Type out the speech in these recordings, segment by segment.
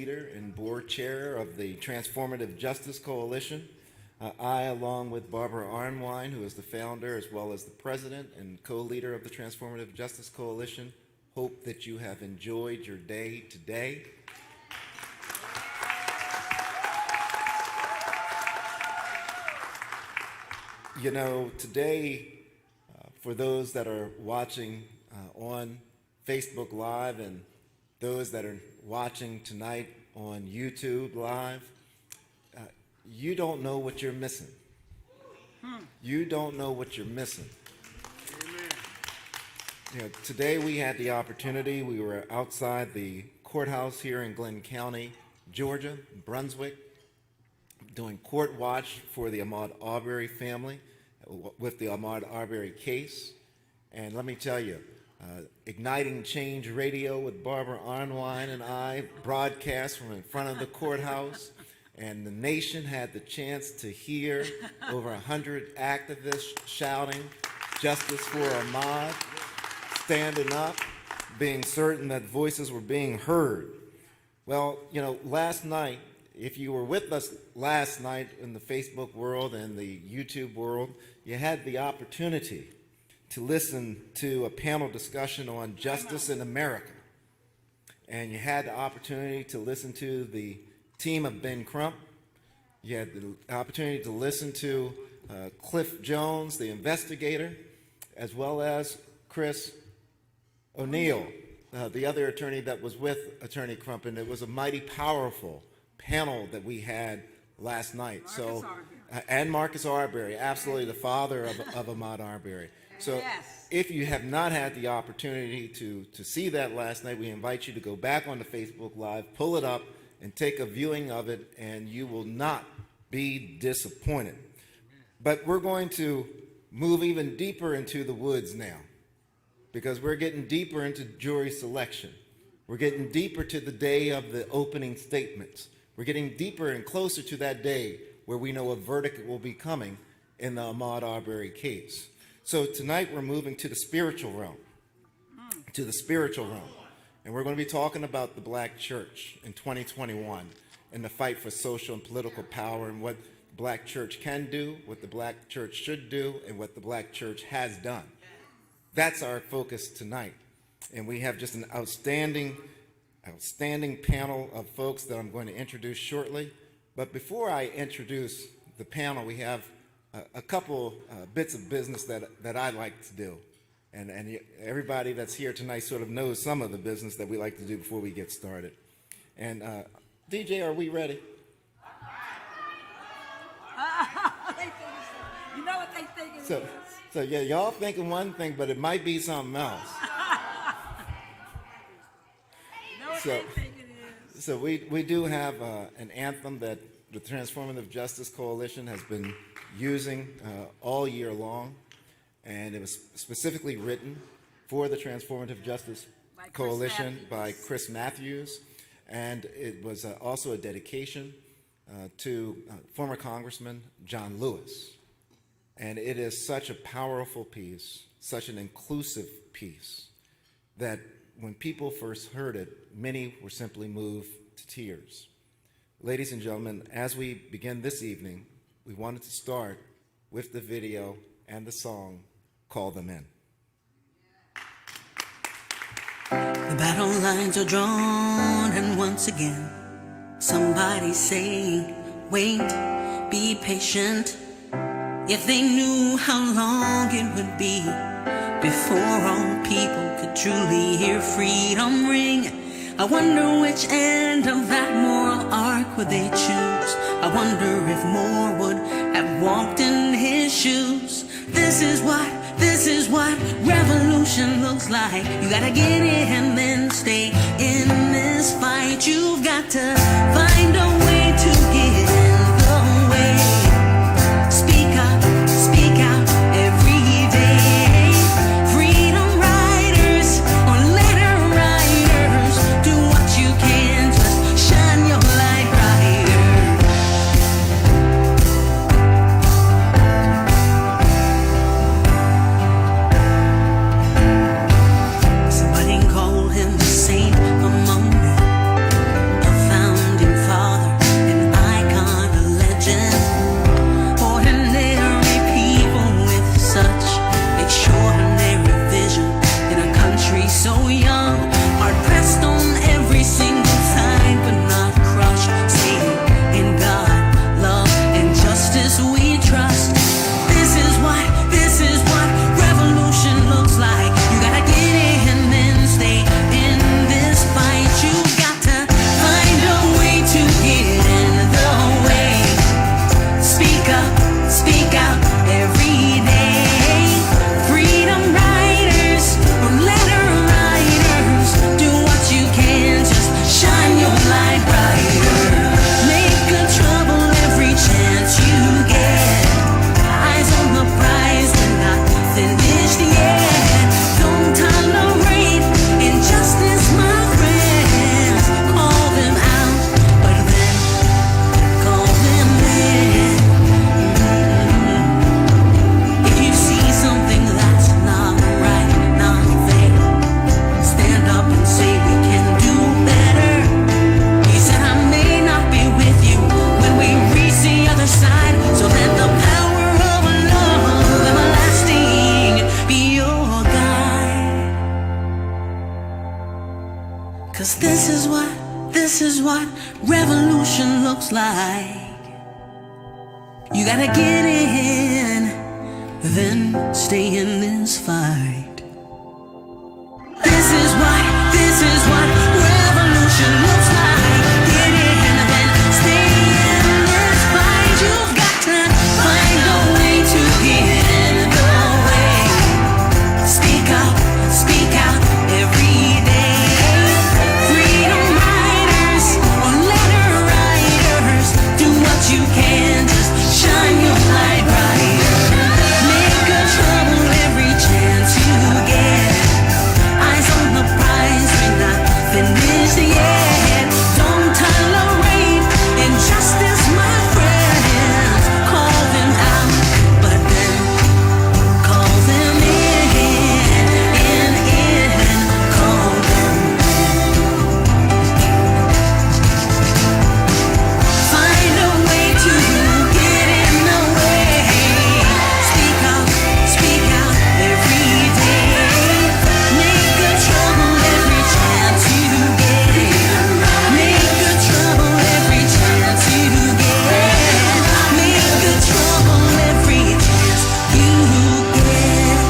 co-leader and board chair of the Transformative Justice Coalition. I, along with Barbara Arnwine, who is the founder as well as the president and co-leader of the Transformative Justice Coalition, hope that you have enjoyed your day today. You know, today, for those that are watching on Facebook Live and those that are watching tonight on YouTube Live, you don't know what you're missing. You don't know what you're missing. Amen. You know, today we had the opportunity, we were outside the courthouse here in Glenn County, Georgia, Brunswick, doing court watch for the Ahmaud Arbery family with the Ahmaud Arbery case. And let me tell you, Igniting Change Radio with Barbara Arnwine and I broadcast from in front of the courthouse, and the nation had the chance to hear over 100 activists shouting, "Justice for Ahmaud," standing up, being certain that voices were being heard. Well, you know, last night, if you were with us last night in the Facebook world and the YouTube world, you had the opportunity to listen to a panel discussion on justice in America. And you had the opportunity to listen to the team of Ben Crump. You had the opportunity to listen to Cliff Jones, the investigator, as well as Chris O'Neill, the other attorney that was with Attorney Crump. And it was a mighty powerful panel that we had last night. And Marcus Arbery, absolutely the father of Ahmaud Arbery. So if you have not had the opportunity to see that last night, we invite you to go back on the Facebook Live, pull it up, and take a viewing of it, and you will not be disappointed. But we're going to move even deeper into the woods now, because we're getting deeper into jury selection. We're getting deeper to the day of the opening statements. We're getting deeper and closer to that day where we know a verdict will be coming in the Ahmaud Arbery case. So tonight we're moving to the spiritual realm, And we're going to be talking about the black church in 2021 and the fight for social and political power and what the black church can do, what the black church should do, and what the black church has done. That's our focus tonight. And we have just an outstanding panel of folks that I'm going to introduce shortly. But before I introduce the panel, we have a couple bits of business that I like to do. And everybody that's here tonight sort of knows some of the business that we like to do before we get started. And DJ, are we ready? You know what they think it is. So yeah, y'all thinking one thing, but it might be something else. You know what they think it is. So we do have an anthem that the Transformative Justice Coalition has been using all year long, and it was specifically written for the Transformative Justice Coalition by Chris Matthews, and it was also a dedication to former Congressman John Lewis. And it is such a powerful piece, such an inclusive piece, that when people first heard it, many were simply moved to tears. Ladies and gentlemen, as we begin this evening, we wanted to start with the video and the song, Call Them In. The battle lines are drawn, and once again, somebody's saying, wait, be patient. If they knew how long it would be before all people could truly hear freedom ring, I wonder which end of that moral arc would they choose. I wonder if more would have walked in his shoes. This is what revolution looks like. You gotta get in and then stay in this fight. You've got to find a way to get in the way. Speak out every day. Freedom riders or letter writers, do what you can, just shine your light brighter. Somebody call him the saint among men, a foundation. is what revolution looks like. You gotta get in, then stay in this fight. This is what revolution looks like. Get in, then stay in this fight. You've got to find a way to get in the way. Speak up, speak out every day. Freedom riders or letter writers, do what you can, just shine your light brighter. Make good trouble every chance you get. Eyes on the prize, we're not finished yet. Don't tolerate injustice, my friends. Call them out, but then call them in, call them. Find a way to get in the way. Speak out every day. Make good trouble every chance you get. Make good trouble every chance you get. Make good trouble every chance you get.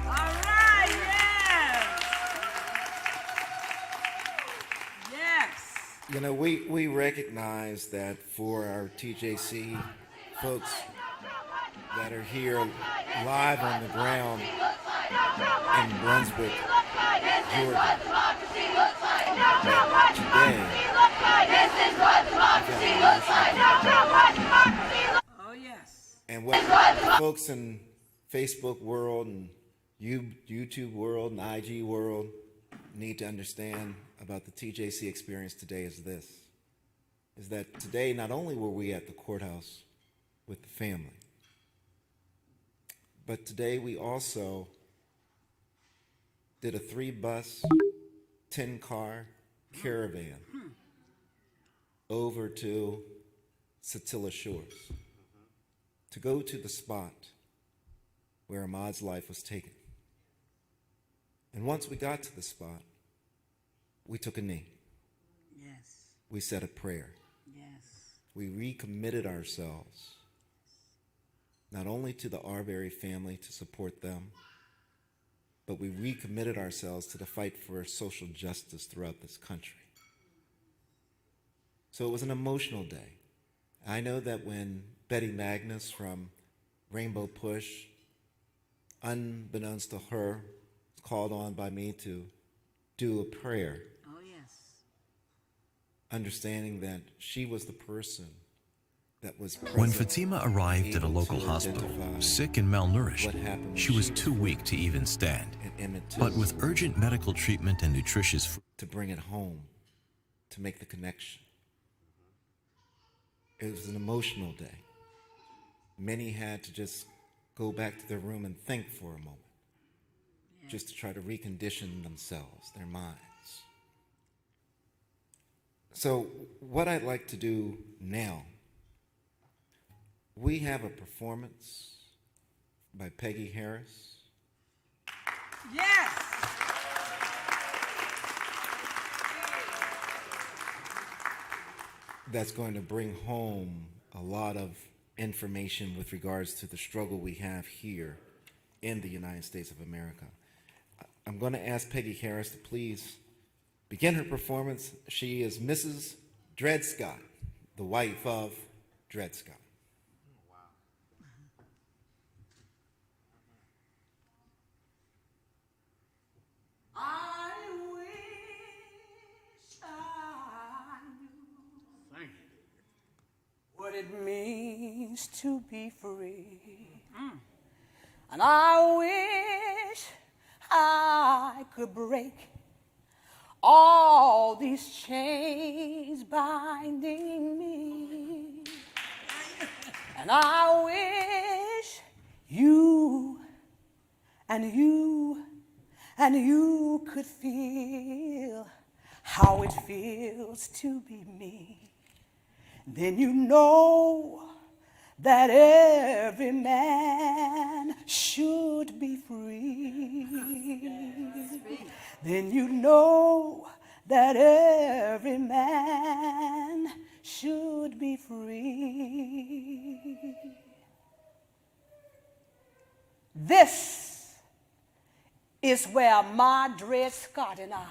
All right, yes. Yes. You know, we recognize that for our TJC folks that are here live on the ground in Brunswick, Georgia, Oh, yes. and what folks in Facebook world and YouTube world and IG world need to understand about the TJC experience today is this, is that today not only were we at the courthouse with the family, but today we also did a 3-bus, 10-car caravan over to Satilla Shores to go to the spot where Ahmaud's life was taken. And once we got to the spot, we took a knee. Yes, We said a prayer. yes. We recommitted ourselves not only to the Arbery family to support them, but we recommitted ourselves to the fight for social justice throughout this country. So it was an emotional day. I know that when Betty Magnus from Rainbow Push, unbeknownst to her, called on by me to do a prayer, Oh, yes. understanding that she was the person that was present. When Fatima arrived at a able local to hospital, identify sick and what malnourished, happened she was when too weak to even stand. and Emmett too, But with urgent medical treatment and nutritious food, to bring it home, to make the connection. It was an emotional day. Many had to just go back to their room and think for a moment, just to try to recondition themselves, their minds. So what I'd like to do now, we have a performance by Peggy Harris. Yes. That's going to bring home a lot of information with regards to the struggle we have here in the United States of America. I'm going to ask Peggy Harris to please begin her performance. She is Mrs. Dred Scott, the wife of Dred Scott. I wish I knew what it means to be free. And I wish I could break all these chains binding me. And I wish you could feel how it feels to be me. Then you know that every man should be free, then you know that every man should be free. This is where my Dred Scott and I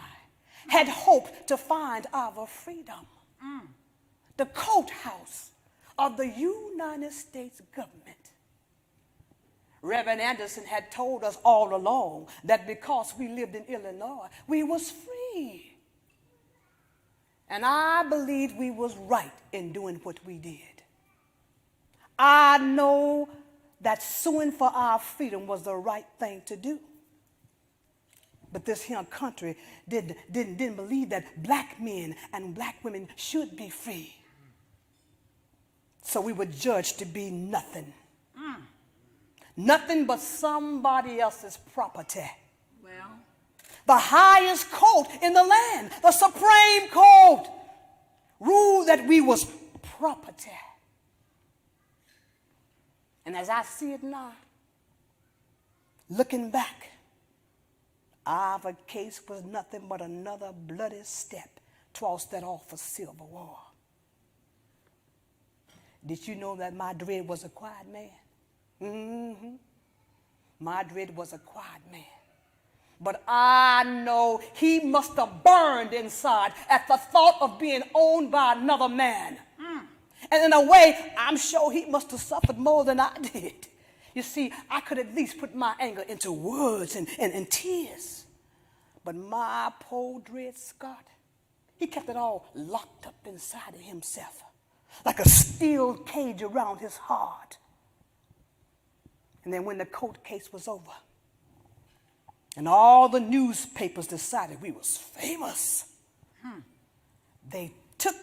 had hoped to find our freedom. The courthouse of the United States government. Reverend Anderson had told us all along that because we lived in Illinois, we was free. And I believed we was right in doing what we did. I know that suing for our freedom was the right thing to do. But this here country didn't believe that black men and black women should be free. So we were judged to be nothing. Nothing but somebody else's property. Well, the highest court in the land, the Supreme Court, ruled that we was property. And as I see it now, looking back, our case was nothing but another bloody step towards that awful Civil War. Did you know that my Dred was a quiet man? My Dred was a quiet man. But I know he must have burned inside at the thought of being owned by another man. And in a way, I'm sure he must have suffered more than I did. You see, I could at least put my anger into words and tears. But my poor Dred Scott, he kept it all locked up inside of himself, like a steel cage around his heart. And then when the court case was over, and all the newspapers decided we was famous, they took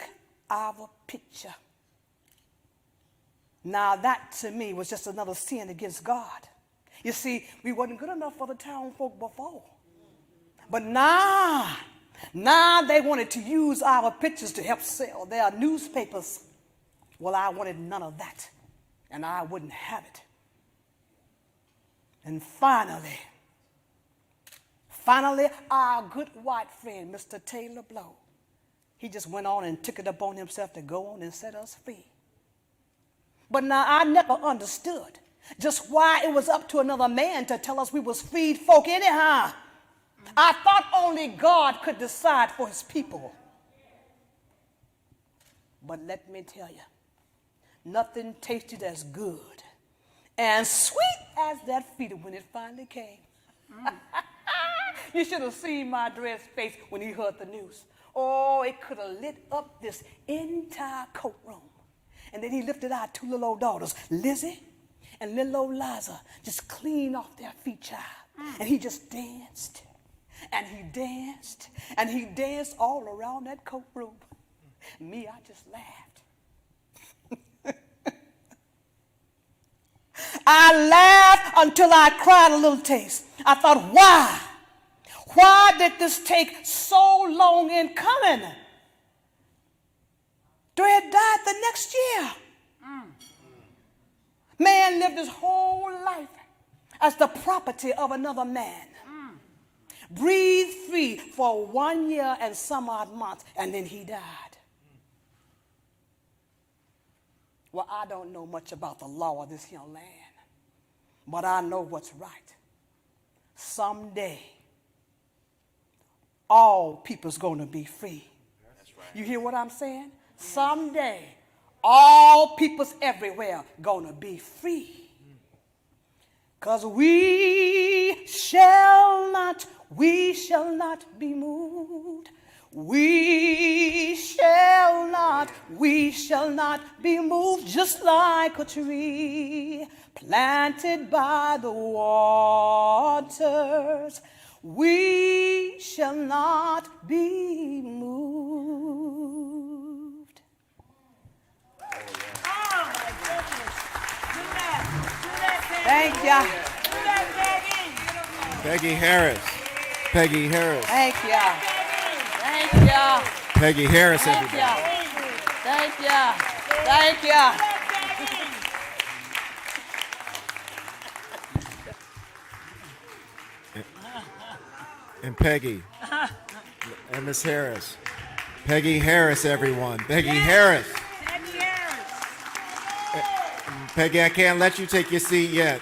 our picture. Now that to me was just another sin against God. You see, we wasn't good enough for the town folk before. But now they wanted to use our pictures to help sell their newspapers. Well, I wanted none of that, and I wouldn't have it. And finally, our good white friend, Mr. Taylor Blow, he just went on and took it upon himself to go on and set us free. But now I never understood just why it was up to another man to tell us we was freed folk anyhow. I thought only God could decide for his people. But let me tell you, nothing tasted as good and sweet as that freedom when it finally came. You should have seen my Dred's face when he heard the news. Oh, it could have lit up this entire courtroom. And then he lifted our two little old daughters, Lizzie and little old Liza, just clean off their feet, child. And he just danced, and he danced, and he danced all around that courtroom. Me, I just laughed. I laughed until I cried a little taste. I thought, why? Why did this take so long in coming? Dred died the next year. Man lived his whole life as the property of another man. Breathed free for 1 year and some odd months, and then he died. Well, I don't know much about the law of this young land, but I know what's right. Someday, all people's going to be free. That's right. You hear what I'm saying? Someday, all peoples everywhere gonna be free. 'Cause we shall not be moved. We shall not be moved, just like a tree planted by the waters. We shall not be moved. Thank ya. Peggy Harris. Peggy Harris. Thank ya. Thank ya. Peggy Harris, Thank everybody. ya. Thank ya. Thank ya. and Peggy and Miss Harris. Peggy Harris, everyone. Peggy Harris. Peggy Harris. Peggy, I can't let you take your seat yet.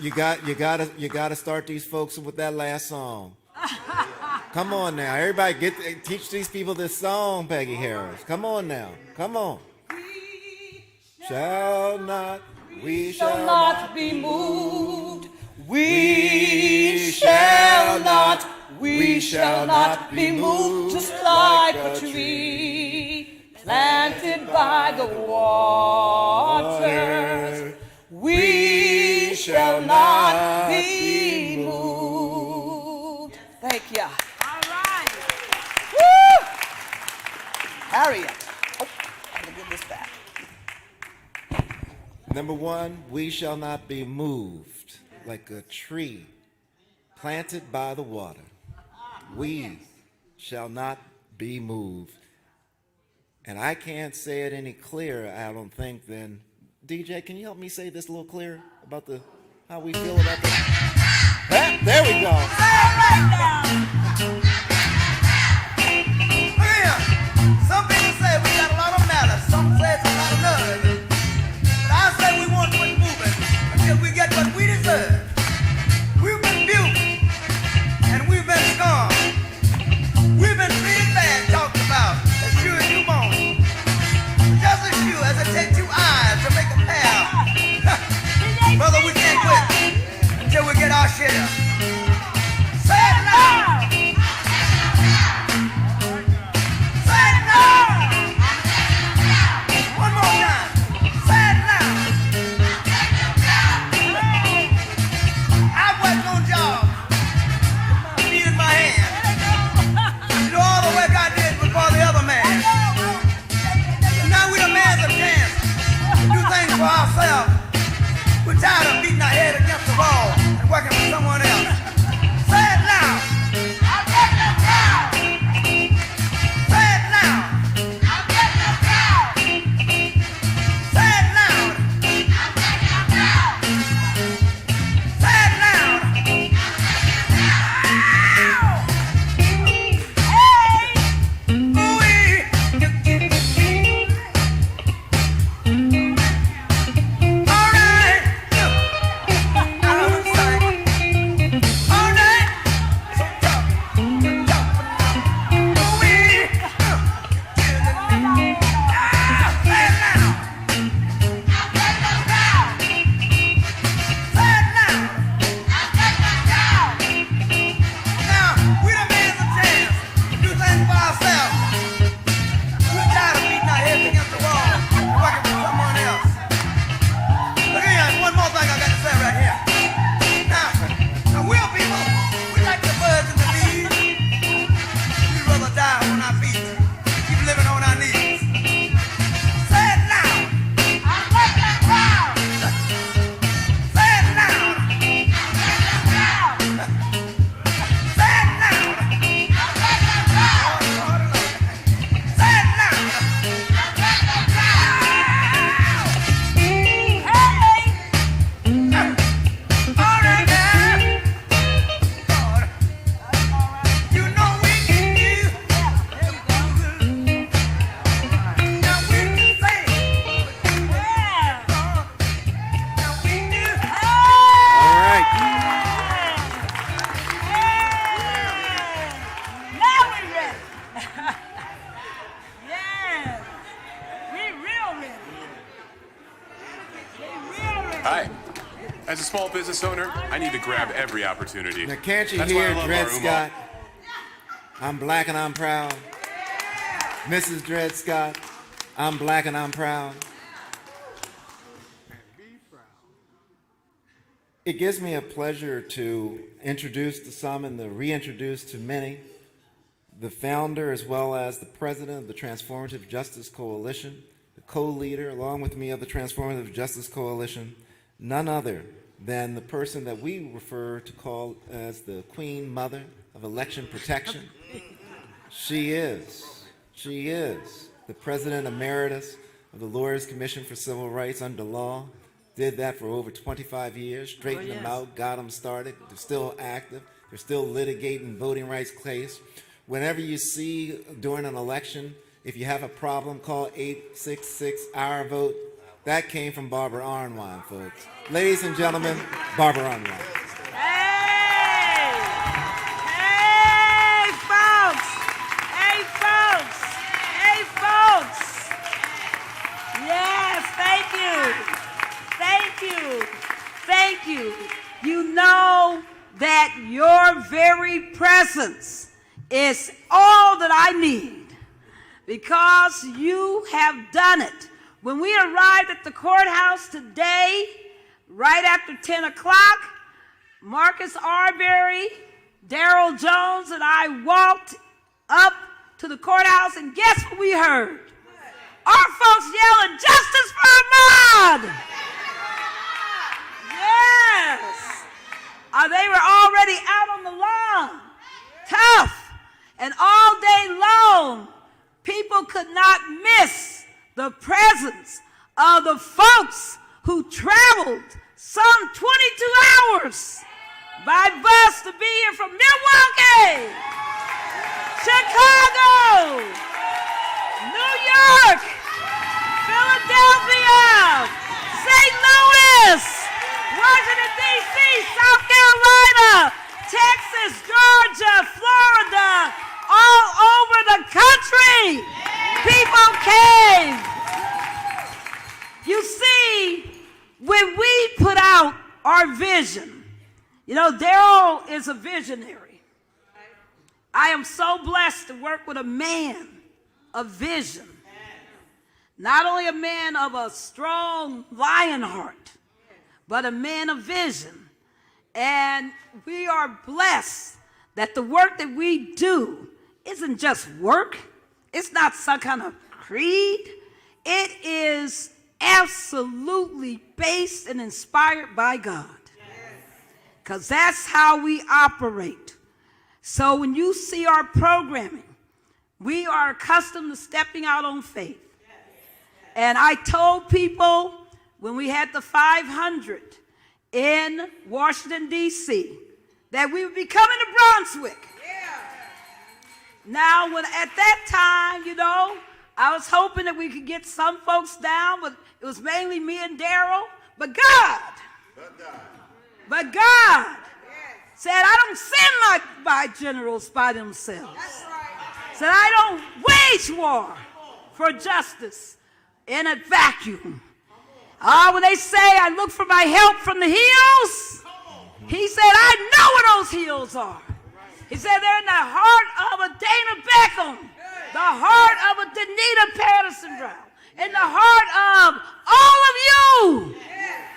You gotta start these folks with that last song. Come on now, everybody, teach these people this song, Peggy Harris. Come on now, come on. We shall not be moved. We shall not be moved. Just like a tree planted by the waters. We shall not be moved. Thank you. All right. Woo! Harriet. Oh, I'm going to give this back. Number one, we shall not be moved like a tree planted by the water. We shall not be moved. And I can't say it any clearer, I don't think, than DJ, can you help me say this a little clearer about how we feel about this? Ah, there we go. Some people say we got a lot of malice. Some say it's a lot of love. But I say we won't quit moving until we get what we deserve. We've been beauty and we've been scorned. We've been treated bad, talked about as sure as you want. Just as sure as it takes 2 eyes to make a pair. Brother, we can't quit until we get our share. Say it now. Say it now. One more time. Say it now. I've worked on jobs. Me in my hand. You know all the work I did before the other man. Now we the man's a chance to do things for ourselves. We're tired of beating our head against the wall and working for someone else. Say it now. I'm getting it now. Say it now. I'm getting it now. Say it loud. I'm getting it now. Say it loud. I'm getting it now. Hey! Ooh-wee. All right. I would say, all night. So tough. Ooh-wee. Say it now. I'm getting it now. Say it now. I'm getting it now. Now, we the man's a chance to do things for ourselves. We're tired of beating our heads against the wall and working for someone else. Look here, one more thing I got to say right here. Now we're people, we like the birds and the bees. We'd rather die on our feet than keep living on our knees. Say it loud. I'm getting it now. Say it loud. I'm getting it now. Say it loud. I'm getting it now. Say it loud. I'm getting it now. Hey! All right now. Lord, you know we can do. Now we can say. Now we do. All right. Now we ready. Yes. We real ready. We real ready. Hi. As a small business owner, I need to grab every opportunity. Now, can't you That's why I hear love Dred our Ahmaud. Scott? I'm black and I'm proud. Mrs. Dred Scott, I'm black and I'm proud. It gives me a pleasure to introduce to some and to reintroduce to many the founder as well as the president of the Transformative Justice Coalition, the co-leader along with me of the Transformative Justice Coalition, none other than the person that we refer to call as the Queen Mother of Election Protection. She is the President Emeritus of the Lawyers Commission for Civil Rights under law. Did that for over 25 years, straightened them out, got them started. They're still active. They're still litigating voting rights case. Whenever you see during an election, if you have a problem, call 866-OUR-VOTE. That came from Barbara Arnwine, folks. Ladies and gentlemen, Barbara Arnwine. Hey! Hey, folks! Hey, folks! Hey, folks! Yes, thank you. Thank you. Thank you. You know that your very presence is all that I need because you have done it. When we arrived at the courthouse today, right after 10 o'clock, Marcus Arbery, Darrell Jones, and I walked up to the courthouse, and guess what we heard? Our folks yelling, "Justice for Ahmaud!" Yes. They were already out on the lawn, tough. And all day long, people could not miss the presence of the folks who traveled some 22 hours by bus to be here from Milwaukee, Chicago, New York, Philadelphia, St. Louis, Washington, D.C., South Carolina, Texas, Georgia, Florida, all over the country. People came. You see, when we put out our vision, you know, Darrell is a visionary. I am so blessed to work with a man of vision. Not only a man of a strong lion heart, but a man of vision. And we are blessed that the work that we do isn't just work. It's not some kind of creed. It is absolutely based and inspired by God. Because that's how we operate. So when you see our programming, we are accustomed to stepping out on faith. And I told people when we had the 500 in Washington, D.C., that we would be coming to Brunswick. Now, when at that time, you know, I was hoping that we could get some folks down, but it was mainly me and Darrell. But God said, I don't send my generals by themselves. Said, I don't wage war for justice in a vacuum. When they say I look for my help from the hills, he said, I know where those hills are. He said, they're in the heart of a Dana Beckham, the heart of a Danita Patterson Brown, in the heart of all of you.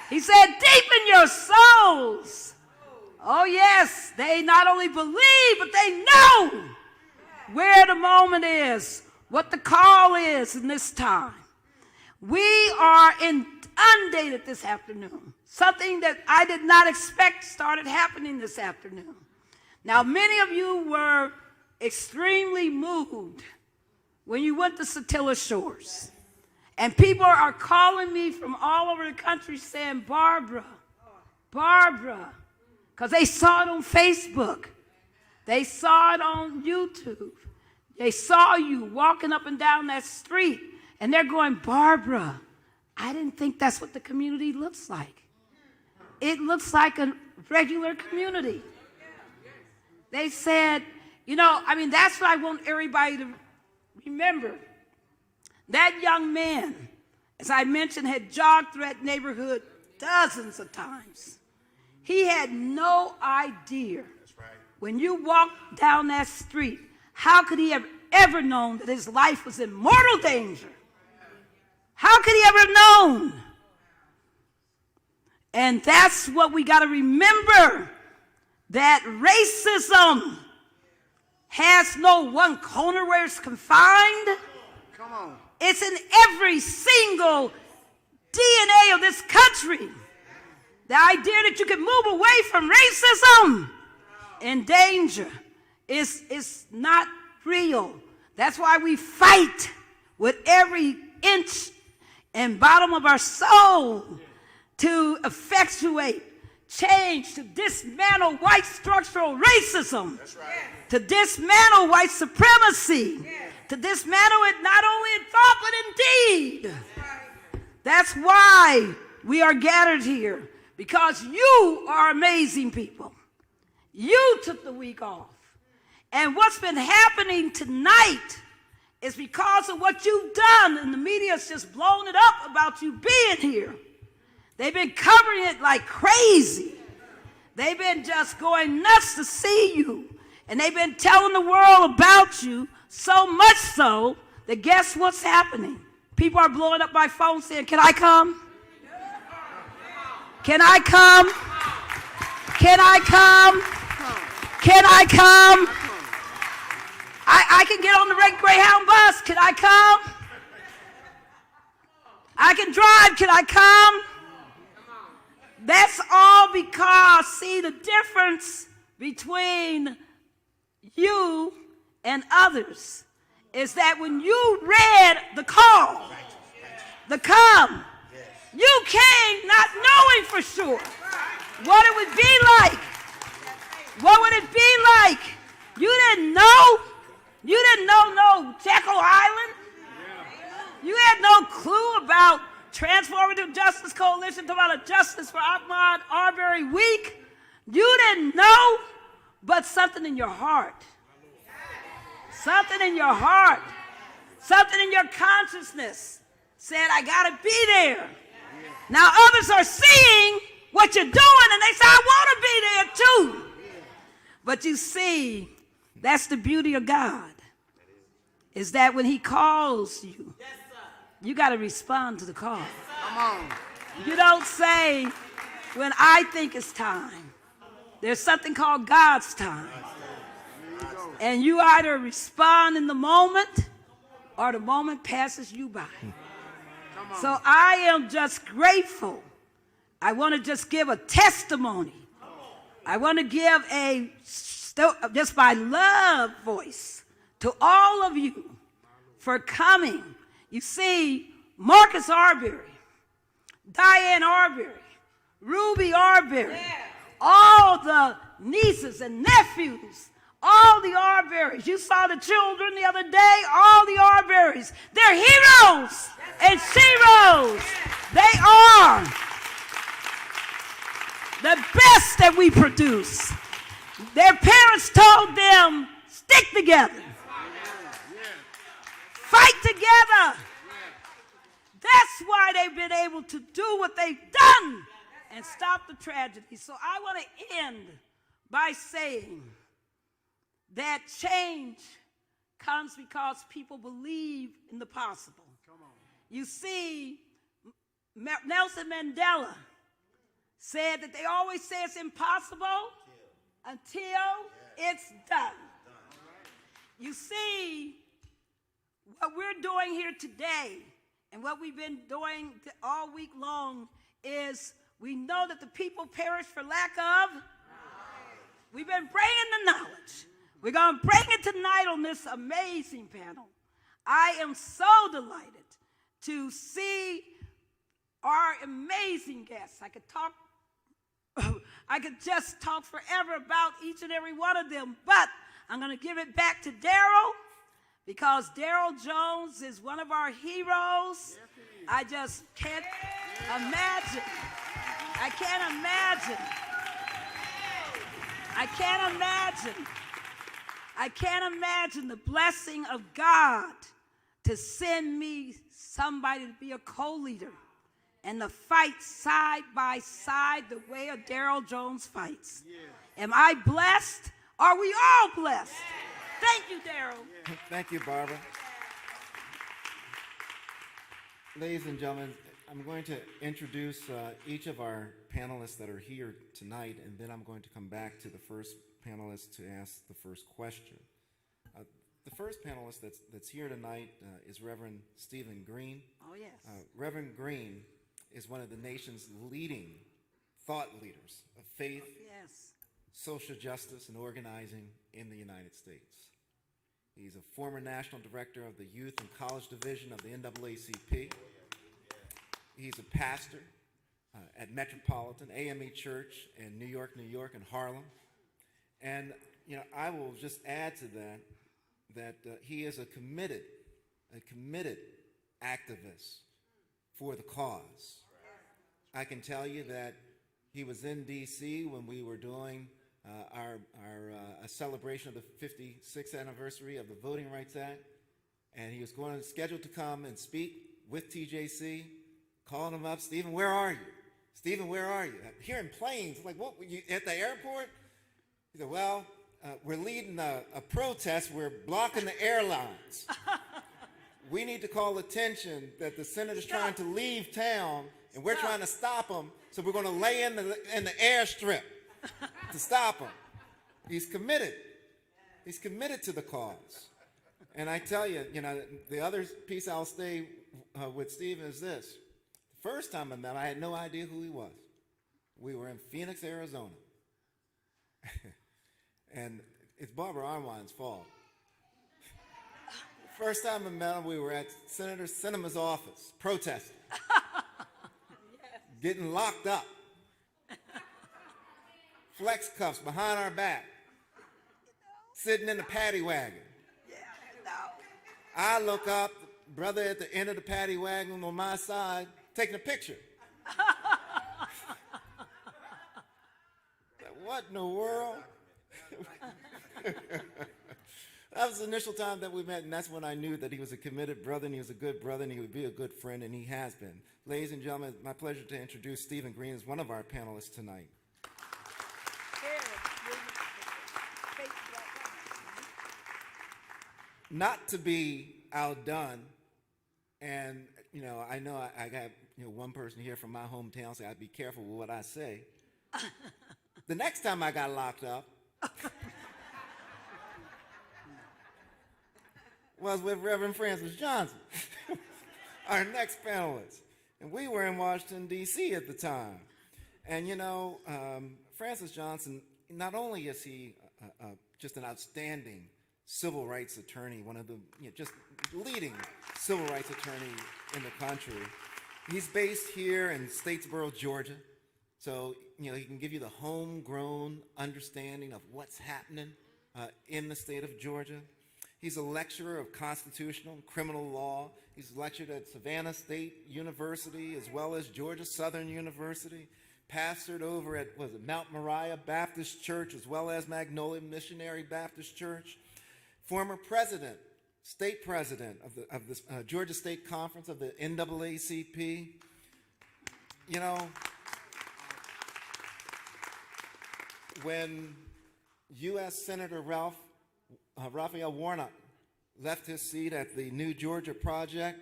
He said, deepen your souls. Oh, yes, they not only believe, but they know where the moment is, what the call is in this time. We are inundated this afternoon. Something that I did not expect started happening this afternoon. Now, many of you were extremely moved when you went to Satilla Shores. And people are calling me from all over the country saying, Barbara, because they saw it on Facebook. They saw it on YouTube. They saw you walking up and down that street, and they're going, Barbara, I didn't think that's what the community looks like. It looks like a regular community. They said, you know, I mean, that's what I want everybody to remember. That young man, as I mentioned, had jogged through that neighborhood dozens of times. He had no idea when you walked down that street, how could he have ever known that his life was in mortal danger? How could he ever have known? And that's what we got to remember, that racism has no one corner where it's confined. Come on. It's in every single DNA of this country. The idea that you can move away from racism and danger is not real. That's why we fight with every inch and bottom of our soul to effectuate change to dismantle white structural racism, to dismantle white supremacy, to dismantle it not only in thought but in deed. That's why we are gathered here, because you are amazing people. You took the week off. And what's been happening tonight is because of what you've done, and the media's just blown it up about you being here. They've been covering it like crazy. They've been just going nuts to see you. And they've been telling the world about you, so much so that guess what's happening? People are blowing up my phone saying, can I come? Can I come? Can I come? Can I come? I can get on the red Greyhound bus. Can I come? I can drive. Can I come? That's all because, see, the difference between you and others is that when you read the call, the come, you came not knowing for sure what it would be like. What would it be like? You didn't know. You didn't know no Jekyll Island. You had no clue about Transformative Justice Coalition, talking about a Justice for Ahmaud Arbery Week. You didn't know, but something in your heart. Something in your heart. Something in your consciousness said, I got to be there. Now others are seeing what you're doing, and they say, I want to be there too. But you see, that's the beauty of God, is that when he calls you, you got to respond to the call. Come on. You don't say, when I think it's time. There's something called God's time. And you either respond in the moment or the moment passes you by. So I am just grateful. I want to just give a testimony. I want to give just my love voice to all of you for coming. You see, Marcus Arbery, Diane Arbery, Ruby Arbery, all the nieces and nephews, all the Arbery's. You saw the children the other day, all the Arbery's. They're heroes and sheroes. They are the best that we produce. Their parents told them, stick together. Fight together. That's why they've been able to do what they've done and stop the tragedy. So I want to end by saying that change comes because people believe in the possible. You see, Nelson Mandela said that they always say it's impossible until it's done. You see, what we're doing here today and what we've been doing all week long is we know that the people perish for lack of. We've been bringing the knowledge. We're going to bring it tonight on this amazing panel. I am so delighted to see our amazing guests. I could just talk forever about each and every one of them, but I'm going to give it back to Daryl, because Daryl Jones is one of our heroes. I just can't imagine. I can't imagine. I can't imagine. I can't imagine the blessing of God to send me somebody to be a co-leader and to fight side by side the way a Daryl Jones fights. Am I blessed? Are we all blessed? Thank you, Daryl. Thank you, Barbara. Ladies and gentlemen, I'm going to introduce each of our panelists that are here tonight, and then I'm going to come back to the first panelist to ask the first question. The first panelist that's here tonight is Reverend Stephen Green. Oh, yes. Reverend Green is one of the nation's leading thought leaders of faith, Yes. social justice, and organizing in the United States. He's a former national director of the Youth and College Division of the NAACP. He's a pastor, at Metropolitan, AME Church in New York, and Harlem. And, I will just add to that he is a committed activist for the cause. I can tell you that he was in D.C. when we were doing a celebration of the 56th anniversary of the Voting Rights Act, and he was scheduled to come and speak with TJC, calling him up, Stephen, where are you? Stephen, where are you? I'm hearing planes. Like, what, were you at the airport? He said, well, we're leading a protest. We're blocking the airlines. We need to call attention that the senator's trying to leave town, and we're trying to stop him, so we're going to lay in the airstrip to stop him. He's committed. He's committed to the cause. And I tell you, the other piece I'll stay with Stephen is this. The first time I met him, I had no idea who he was. We were in Phoenix, Arizona. And it's Barbara Armwine's fault. First time I met him, we were at Senator Sinema's office, protesting. Getting locked up. Flex cuffs behind our back. Sitting in the paddy wagon. I look up, the brother at the end of the paddy wagon on my side, taking a picture. What in the world? That was the initial time that we met, and that's when I knew that he was a committed brother, and he was a good brother, and he would be a good friend, and he has been. Ladies and gentlemen, it's my pleasure to introduce Stephen Green as one of our panelists tonight. Not to be outdone, and I know I got one person here from my hometown, so I'd be careful with what I say. The next time I got locked up was with Reverend Francis Johnson, our next panelist, and we were in Washington D.C. at the time. And Francis Johnson, not only is he just an outstanding civil rights attorney, one of the just leading civil rights attorney in the country. He's based here in Statesboro, Georgia. So, he can give you the homegrown understanding of what's happening in the state of Georgia. He's a lecturer of constitutional and criminal law. He's lectured at Savannah State University as well as Georgia Southern University. Pastored over at, Mount Moriah Baptist Church as well as Magnolia Missionary Baptist Church. Former president, state president of the Georgia State Conference of the NAACP. When U.S. Senator Raphael Warnock left his seat at the New Georgia Project,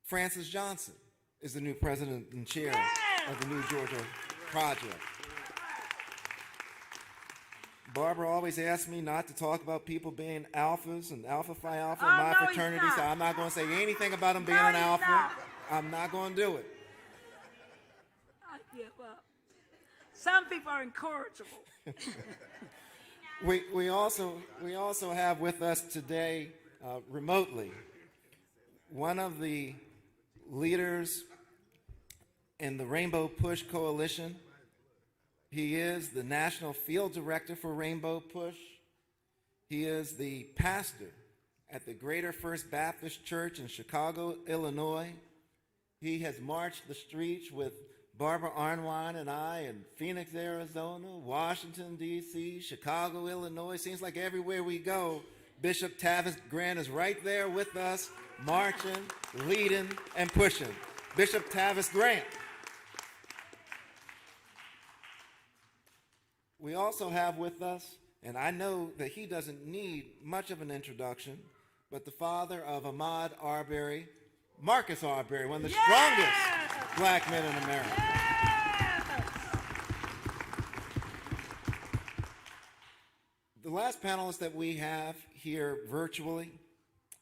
Francis Johnson is the new president and chair of the New Georgia Project. Barbara always asks me not to talk about people being alphas and Alpha Phi Alpha in my fraternity, so I'm not going to say anything about them being an alpha. I'm not going to do it. I give up. Some people are incorrigible. We also have with us today remotely one of the leaders in the Rainbow Push Coalition. He is the National Field Director for Rainbow Push. He is the pastor at the Greater First Baptist Church in Chicago, Illinois. He has marched the streets with Barbara Arnwine and I in Phoenix, Arizona, Washington, D.C., Chicago, Illinois. Seems like everywhere we go, Bishop Tavis Grant is right there with us, marching, leading, and pushing. Bishop Tavis Grant. We also have with us, and I know that he doesn't need much of an introduction, but the father of Ahmaud Arbery, Marcus Arbery, one of the strongest black men in America. The last panelist that we have here virtually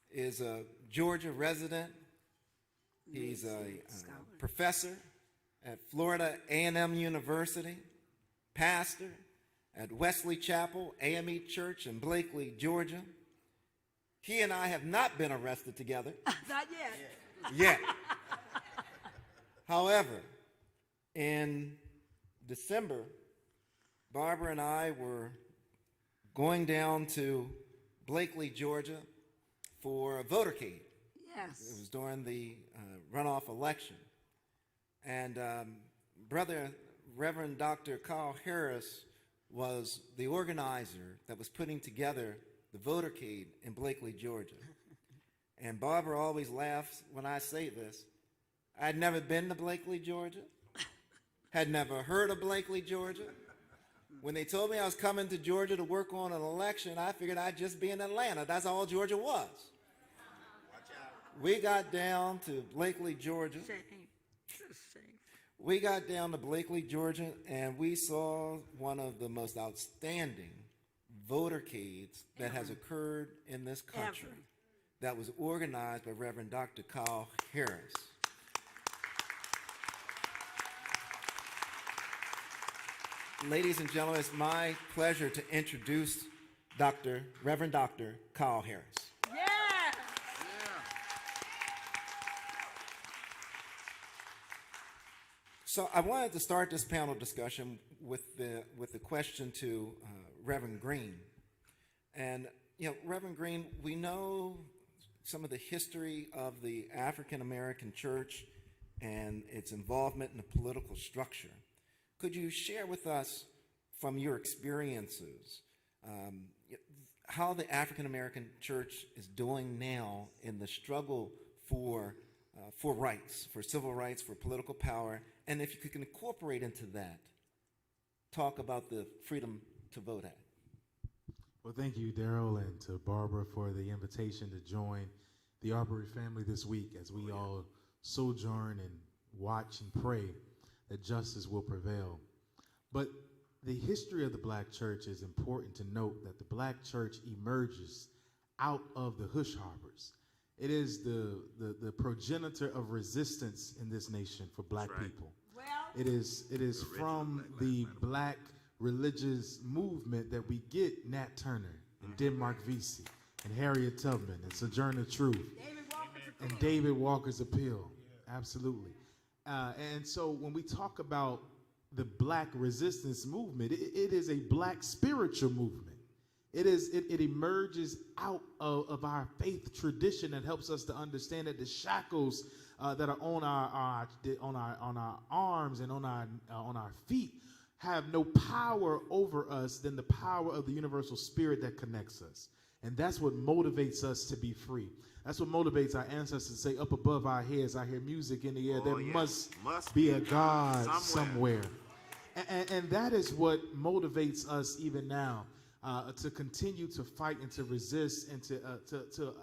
is a Georgia resident. He's a professor at Florida A&M University, pastor at Wesley Chapel, AME Church in Blakely, Georgia. He and I have not been arrested together. Not yet. Yet. However, in December, Barbara and I were going down to Blakely, Georgia for a votercade. Yes. It was during the runoff election. And Brother Reverend Dr. Carl Harris was the organizer that was putting together the votercade in Blakely, Georgia. And Barbara always laughs when I say this. I'd never been to Blakely, Georgia, had never heard of Blakely, Georgia. When they told me I was coming to Georgia to work on an election, I figured I'd just be in Atlanta. That's all Georgia was. We got down to Blakely, Georgia. Shame. Shame. We got down to Blakely, Georgia, and we saw one of the most outstanding votercades that has occurred in this country. Ever. That was organized by Reverend Dr. Carl Harris. Ladies and gentlemen, it's my pleasure to introduce Reverend Dr. Carl Harris. Yeah. So I wanted to start this panel discussion with the question to Reverend Green. And, Reverend Green, we know some of the history of the African American church and its involvement in the political structure. Could you share with us, from your experiences, how the African American church is doing now in the struggle for rights, for civil rights, for political power, and if you could incorporate into that, talk about the Freedom to Vote Act. Well, thank you, Daryl, and to Barbara for the invitation to join the Arbery family this week as we all sojourn and watch and pray that justice will prevail. But the history of the black church is important to note that the black church emerges out of the hush harbors. It is the progenitor of resistance in this nation for black people. Well, It is from the black religious movement that we get Nat Turner and Denmark Vesey and Harriet Tubman and Sojourner Truth and David Walker's Appeal. Absolutely. And so when we talk about the black resistance movement, it is a black spiritual movement. It emerges out of our faith tradition that helps us to understand that the shackles that are on our arms and on our feet have no power over us than the power of the universal spirit that connects us. And that's what motivates us to be free. That's what motivates our ancestors to say, up above our heads, I hear music in the air. There must be a God somewhere. And that is what motivates us even now, to continue to fight and to resist and to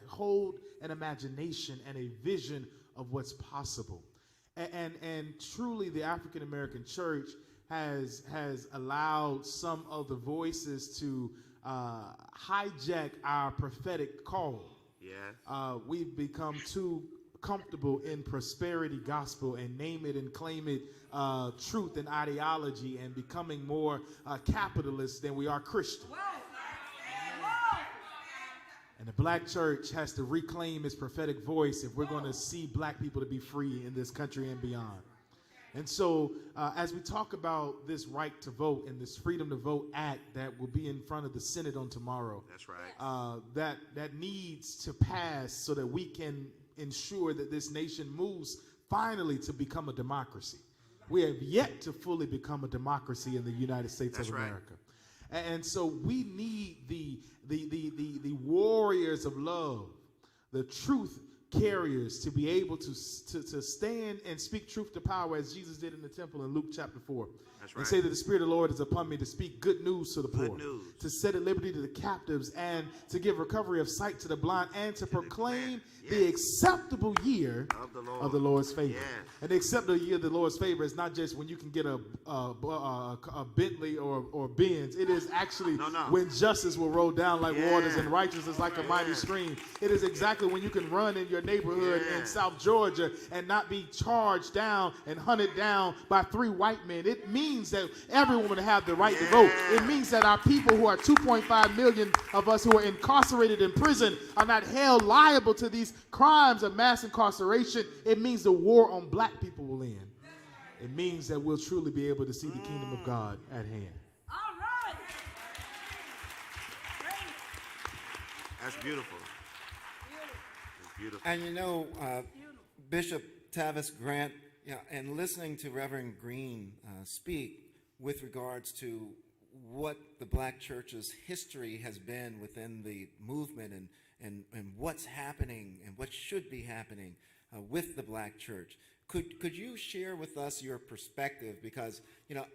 hold an imagination and a vision of what's possible. And truly the African American church has allowed some of the voices to hijack our prophetic call. Yeah. We've become too comfortable in prosperity gospel and name it and claim it truth and ideology, and becoming more capitalist than we are Christian. And the black church has to reclaim its prophetic voice if we're going to see black people to be free in this country and beyond. And so as we talk about this right to vote and this Freedom to Vote Act that will be in front of the Senate on tomorrow, That's right. that needs to pass so that we can ensure that this nation moves finally to become a democracy. We have yet to fully become a democracy in the United States That's of right. America. And so we need the warriors of love, the truth carriers, to be able to stand and speak truth to power as Jesus did in the temple in Luke chapter 4. That's And right. say that the Spirit of the Lord is upon me to speak good news to the Good poor, news. to set at liberty to the captives, and to give recovery of sight to the blind, and to proclaim yes. the acceptable year Of the Lord. Favor. Yes. And the acceptable year of the Lord's favor is not just when you can get a Bentley or Benz. It is actually No. when justice will roll down like Yeah. waters and righteousness like a mighty Yeah. stream. It is exactly when you can run in your your neighborhood in South Georgia and not be charged down and hunted down by 3 white men. It means that everyone will have the right to vote. It means that our people who are 2.5 million of us who are incarcerated in prison are not held liable to these crimes of mass incarceration. It means the war on black people will end. It means that we'll truly be able to see the kingdom of God at hand. All right. That's beautiful. That's beautiful. And you know, Bishop Tavis Grant, and listening to Reverend Green speak with regards to what the black church's history has been within the movement and what's happening and what should be happening with the black church. Could you share with us your perspective? Because,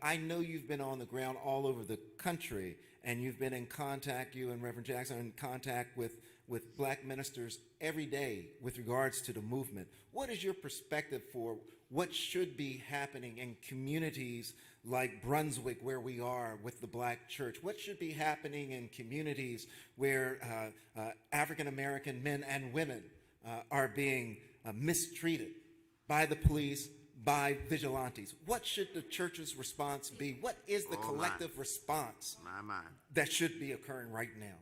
I know you've been on the ground all over the country, and you've been in contact, you and Reverend Jackson, in contact with black ministers every day with regards to the movement. What is your perspective for what should be happening in communities like Brunswick, where we are with the black church? What should be happening in communities where African American men and women are being mistreated by the police, by vigilantes? What should the church's response be? What is the collective response that should be occurring right now?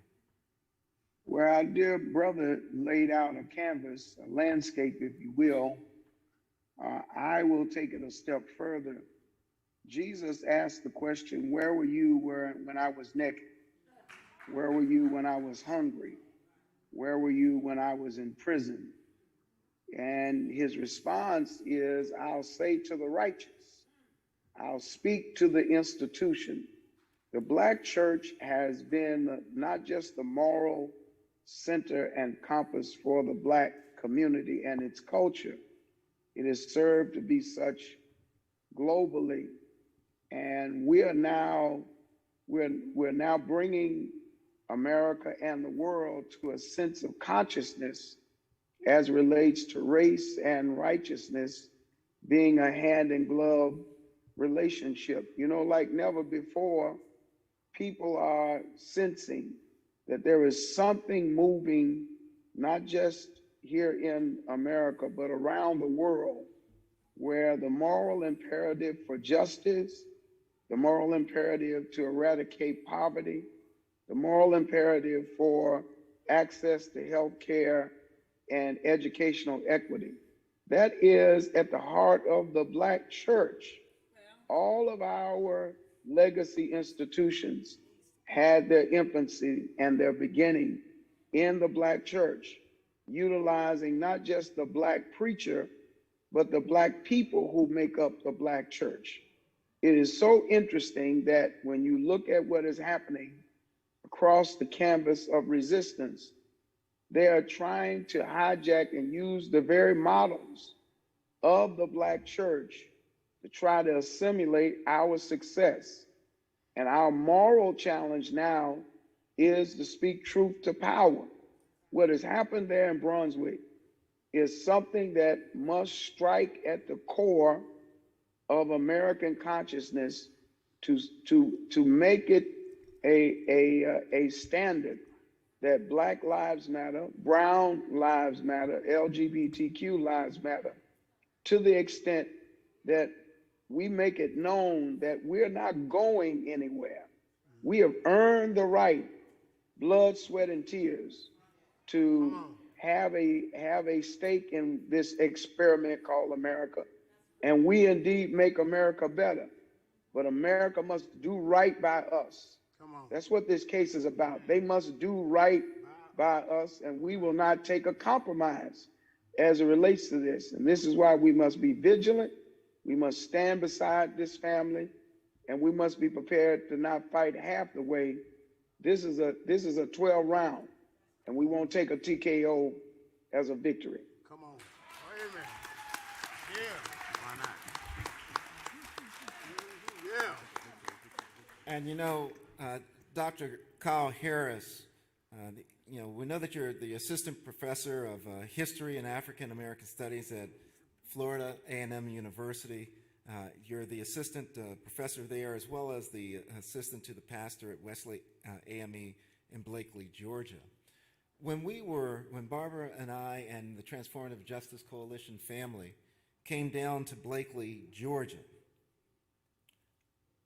Where our dear brother laid out a canvas, a landscape, if you will, I will take it a step further. Jesus asked the question, where were you when I was naked? Where were you when I was hungry? Where were you when I was in prison? And his response is, I'll say to the righteous, I'll speak to the institution. The black church has been not just the moral center and compass for the black community and its culture. It has served to be such globally. And we're now bringing America and the world to a sense of consciousness as relates to race and righteousness being a hand in glove relationship. Like never before, people are sensing that there is something moving, not just here in America, but around the world, where the moral imperative for justice, the moral imperative to eradicate poverty, the moral imperative for access to health care and educational equity. That is at the heart of the black church. All of our legacy institutions had their infancy and their beginning in the black church, utilizing not just the black preacher, but the black people who make up the black church. It is so interesting that when you look at what is happening across the canvas of resistance, they are trying to hijack and use the very models of the black church to try to assimilate our success. And our moral challenge now is to speak truth to power. What has happened there in Brunswick is something that must strike at the core of American consciousness to make it a standard that Black lives matter, brown lives matter, LGBTQ lives matter, to the extent that we make it known that we're not going anywhere. We have earned the right, blood, sweat, and tears, to have a stake in this experiment called America. And we indeed make America better. But America must do right by us. That's what this case is about. They must do right by us, and we will not take a compromise as it relates to this. And this is why we must be vigilant. We must stand beside this family, and we must be prepared to not fight half the way. This is a 12 round, and we won't take a TKO as a victory. Come on. Amen. Yeah. Why not? Yeah. And Dr. Kyle Harris, we know that you're the assistant professor of history and African American studies at Florida A&M University. You're the assistant professor there, as well as the assistant to the pastor at Wesley AME in Blakely, Georgia. when Barbara and I and the Transformative Justice Coalition family came down to Blakely, Georgia,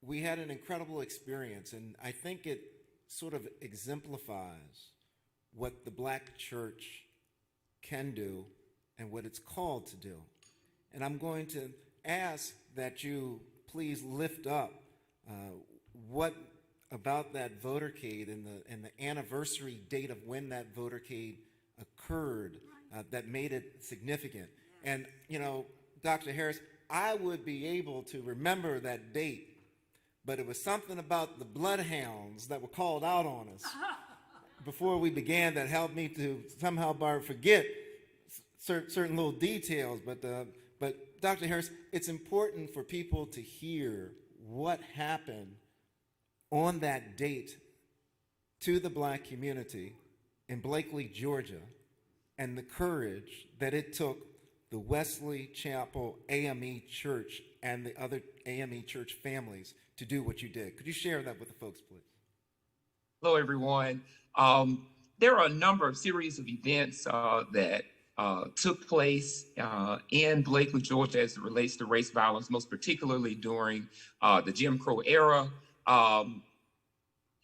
we had an incredible experience, and I think it sort of exemplifies what the black church can do and what it's called to do. And I'm going to ask that you please lift up what about that votercade and the anniversary date of when that votercade occurred that made it significant. And, you know, Dr. Harris, I would be able to remember that date, but it was something about the bloodhounds that were called out on us before we began that helped me to somehow forget certain little details. But Dr. Harris, it's important for people to hear what happened on that date to the black community in Blakely, Georgia, and the courage that it took the Wesley Chapel AME Church and the other AME Church families to do what you did. Could you share that with the folks, please? Hello, everyone. There are a number of series of events that took place in Blakely, Georgia, as it relates to race violence, most particularly during the Jim Crow era.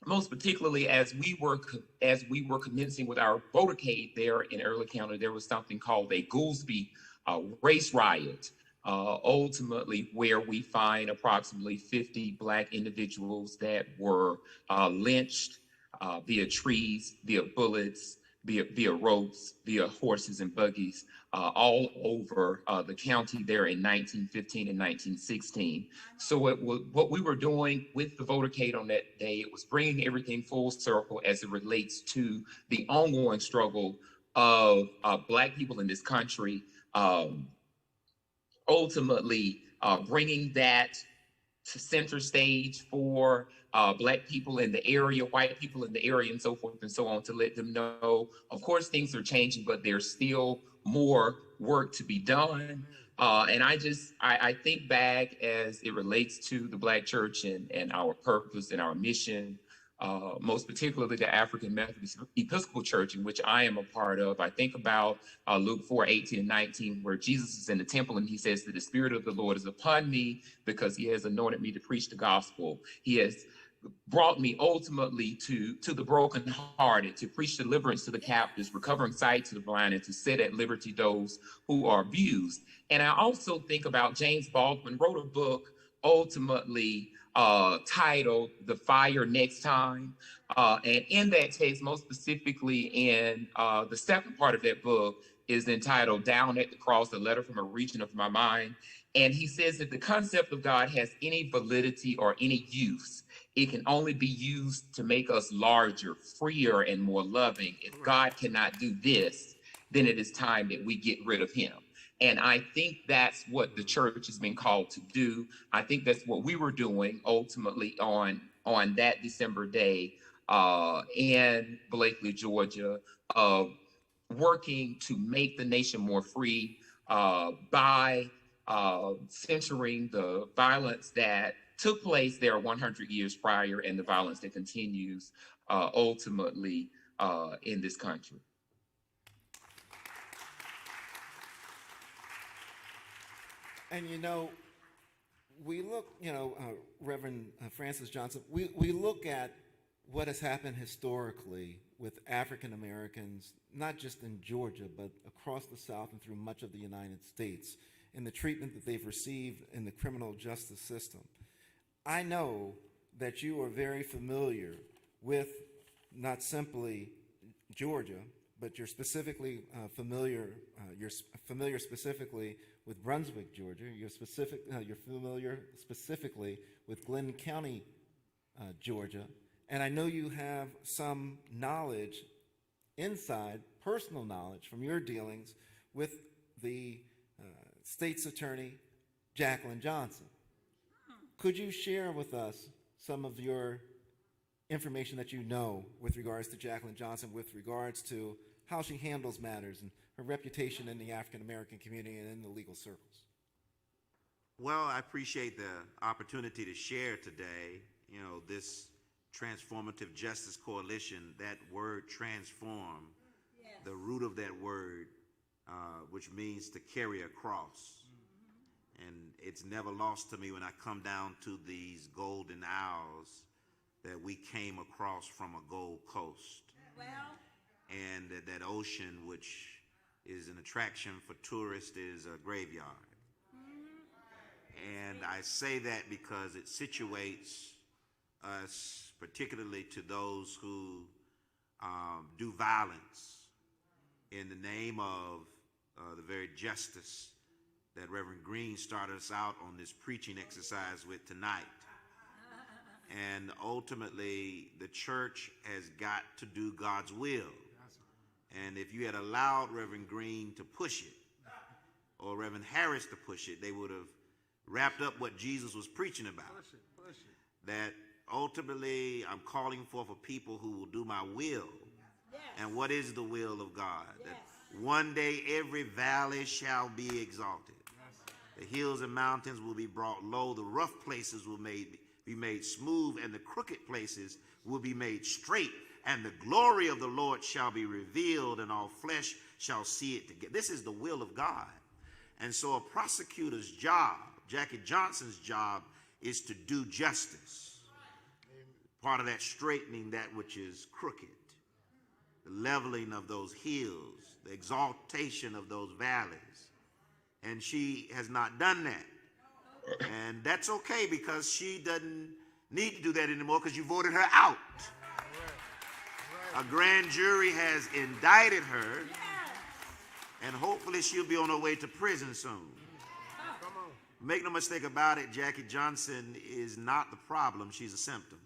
Most particularly as we were commencing with our votercade there in Early County, there was something called a Goolsby race riot, ultimately where we find approximately 50 black individuals that were lynched via trees, via bullets, via ropes, via horses and buggies, all over the county there in 1915 and 1916. So what we were doing with the votercade on that day, it was bringing everything full circle as it relates to the ongoing struggle of black people in this country, ultimately bringing that to center stage for black people in the area, white people in the area, and so forth and so on, to let them know, of course, things are changing, but there's still more work to be done. And I think back as it relates to the black church and our purpose and our mission, most particularly the African Methodist Episcopal Church, in which I am a part of. I think about Luke 4:18 and 19, where Jesus is in the temple and he says that the Spirit of the Lord is upon me because he has anointed me to preach the gospel. He has brought me ultimately to the brokenhearted, to preach deliverance to the captives, recovering sight to the blind, and to set at liberty those who are abused. And I also think about James Baldwin wrote a book ultimately titled The Fire Next Time. And in that text, most specifically in the second part of that book, is entitled Down at the Cross, a letter from a region of my mind. And he says that the concept of God has any validity or any use, it can only be used to make us larger, freer, and more loving. If God cannot do this, then it is time that we get rid of him. And I think that's what the church has been called to do. I think that's what we were doing ultimately on that December day in Blakely, Georgia, working to make the nation more free by censoring the violence that took place there 100 years prior and the violence that continues ultimately in this country. And you know, we look, Reverend Francis Johnson, we look at what has happened historically with African Americans, not just in Georgia, but across the South and through much of the United States, and the treatment that they've received in the criminal justice system. I know that you are very familiar with not simply Georgia, but you're specifically familiar specifically with Brunswick, Georgia. You're familiar specifically with Glenn County, Georgia. And I know you have some knowledge inside, personal knowledge from your dealings with the state's attorney, Jacqueline Johnson. Could you share with us some of your information that you know with regards to Jacqueline Johnson, with regards to how she handles matters and her reputation in the African American community and in the legal circles? Well, I appreciate the opportunity to share today, this Transformative Justice Coalition. That word transform the root of that word, which means to carry a cross. And it's never lost to me when I come down to these golden hours that we came across from a Gold Coast. And that ocean, which is an attraction for tourists, is a graveyard. And I say that because it situates us, particularly to those who do violence in the name of the very justice that Reverend Green started us out on this preaching exercise with tonight. And ultimately, the church has got to do God's will. And if you had allowed Reverend Green to push it, or Reverend Harris to push it, they would have wrapped up what Jesus was preaching about. Push it. That ultimately, I'm calling for people who will do my will. Yes. And what is the will of God? Yes. That one day every valley shall be exalted. Yes. The hills and mountains will be brought low. The rough places will be made smooth, and the crooked places will be made straight. And the glory of the Lord shall be revealed, and all flesh shall see it together. This is the will of God. And so a prosecutor's job, Jackie Johnson's job, is to do justice. Part of that straightening that which is crooked, the leveling of those hills, the exaltation of those valleys. And she has not done that. And that's okay, because she doesn't need to do that anymore, because you voted her out. A grand jury has indicted her, and hopefully she'll be on her way to prison soon. Make no mistake about it, Jackie Johnson is not the problem, she's a symptom.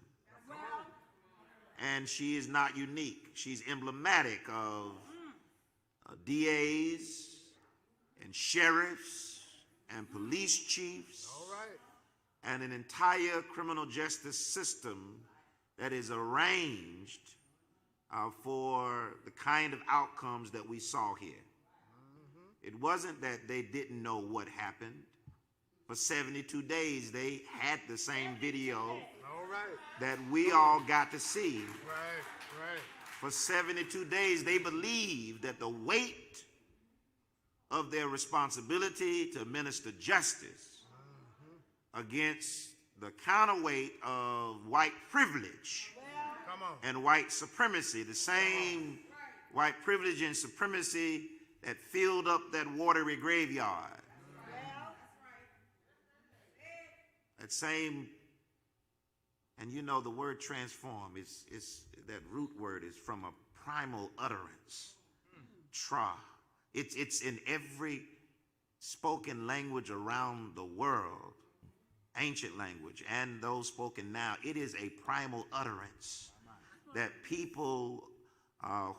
And she is not unique. She's emblematic of DAs and sheriffs and police chiefs and an entire criminal justice system that is arranged for the kind of outcomes that we saw here. It wasn't that they didn't know what happened. For 72 days, they had the same video that we all got to see. For 72 days, they believed that the weight of their responsibility to administer justice against the counterweight of white privilege and white supremacy, the same white privilege and supremacy that filled up that watery graveyard. That same, and you know the word transform is that root word is from a primal utterance. Tra. It's in every spoken language around the world, ancient language, and those spoken now. It is a primal utterance that people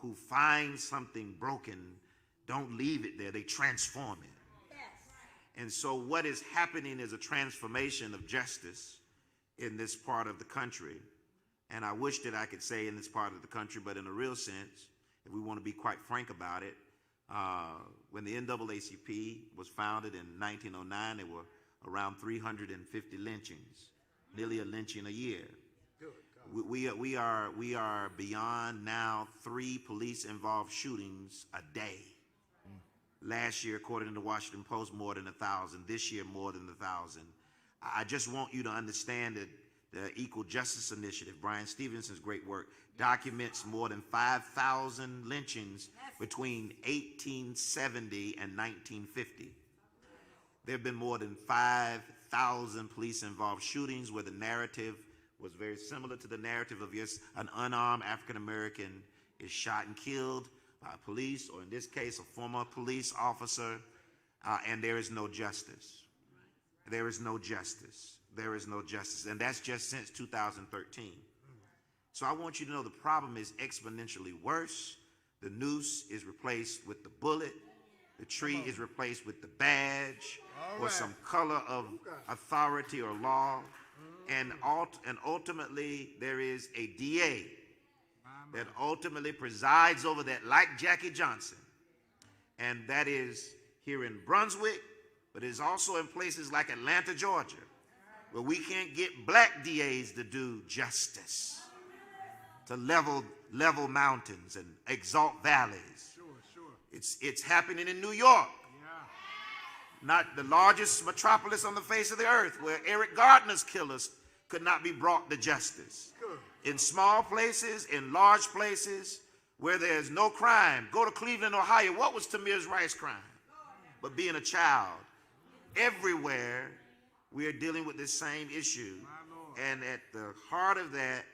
who find something broken don't leave it there, they transform it. And so what is happening is a transformation of justice in this part of the country. And I wish that I could say in this part of the country, but in a real sense, if we want to be quite frank about it, when the NAACP was founded in 1909, there were around 350 lynchings, nearly a lynching a year. We are beyond now 3 police-involved shootings a day. Last year, according to the Washington Post, more than 1,000. This year, more than 1,000. I just want you to understand that the Equal Justice Initiative, Brian Stevenson's great work, documents more than 5,000 lynchings between 1870 and 1950. There have been more than 5,000 police-involved shootings where the narrative was very similar to the narrative of, yes, an unarmed African-American is shot and killed by police, or in this case, a former police officer, and there is no justice. There is no justice. There is no justice. And that's just since 2013. So I want you to know the problem is exponentially worse. The noose is replaced with the bullet. The tree is replaced with the badge or some color of authority or law. And ultimately, there is a DA that ultimately presides over that, like Jackie Johnson. And that is here in Brunswick, but it's also in places like Atlanta, Georgia, where we can't get black DAs to do justice, to level mountains and exalt valleys. It's happening in New York. Not the largest metropolis on the face of the earth, where Eric Gardner's killers could not be brought to justice. In small places, in large places, where there's no crime. Go to Cleveland, Ohio. What was Tamir's Rice crime? But being a child. Everywhere, we are dealing with this same issue. And at the heart of that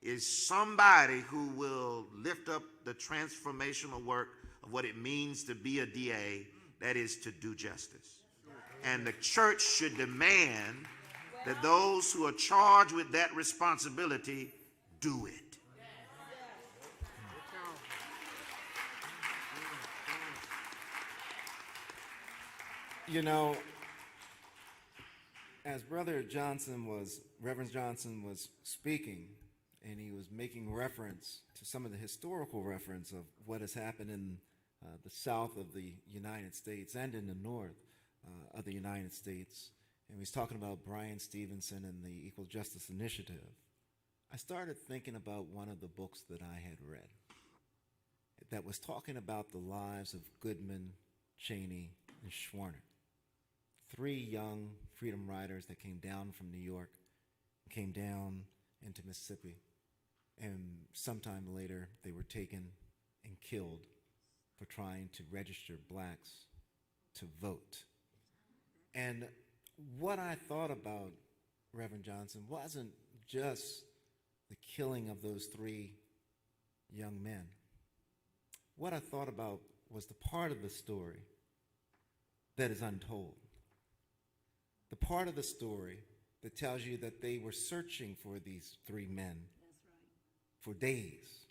is somebody who will lift up the transformational work of what it means to be a DA, that is to do justice. And the church should demand that those who are charged with that responsibility do it. You know, as Reverend Johnson was speaking, and he was making reference to some of the historical reference of what has happened in the south of the United States and in the north of the United States, and he was talking about Brian Stevenson and the Equal Justice Initiative, I started thinking about one of the books that I had read that was talking about the lives of Goodman, Cheney, and Schwerner. 3 young freedom riders that came down from New York, came down into Mississippi, and sometime later they were taken and killed for trying to register blacks to vote. And what I thought about Reverend Johnson wasn't just the killing of those 3 young men. What I thought about was the part of the story that is untold. The part of the story that tells you that they were searching for these 3 men for days,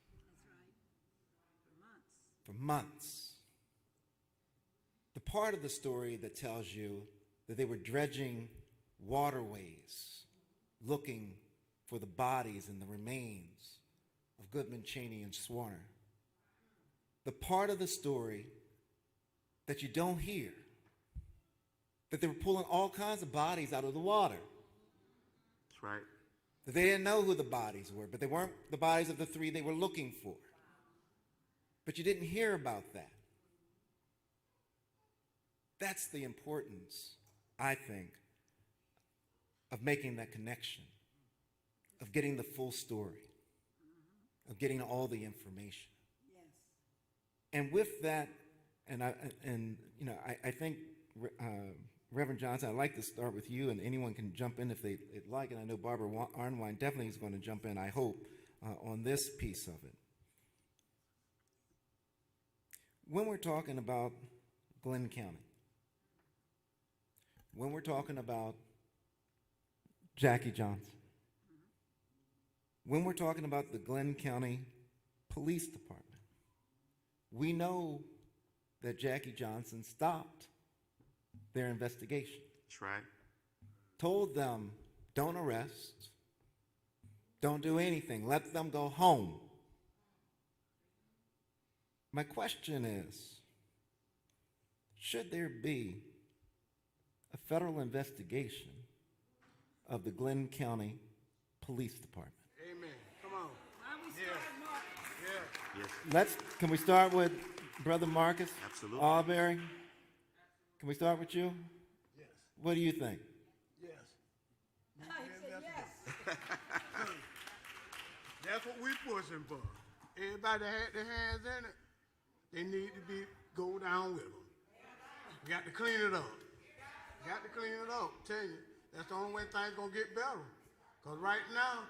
for months. The part of the story that tells you that they were dredging waterways, looking for the bodies and the remains of Goodman, Cheney, and Schwerner. The part of the story that you don't hear, that they were pulling all kinds of bodies out of the water. That's right. That they didn't know who the bodies were, but they weren't the bodies of the 3 they were looking for. But you didn't hear about that. That's the importance, I think, of making that connection, of getting the full story, of getting all the information. Yes. And with that, I think Reverend Johnson, I'd like to start with you, and anyone can jump in if they'd like, and I know Barbara Arnwine definitely is going to jump in, I hope, on this piece of it. When we're talking about Glenn County, when we're talking about Jackie Johnson, when we're talking about the Glenn County Police Department, we know that Jackie Johnson stopped their investigation. That's right. Told them, don't arrest, don't do anything, let them go home. My question is, should there be a federal investigation of the Glenn County Police Department? Amen. Come on. Yes. Can we start with Brother Marcus? Absolutely. Arbery? Can we start with you? Yes. What do you think? Yes. That's what we pushing for. Everybody that had their hands in it, they need to go down with them. We got to clean it up. Tell you, that's the only way things gonna get better. Cause right now,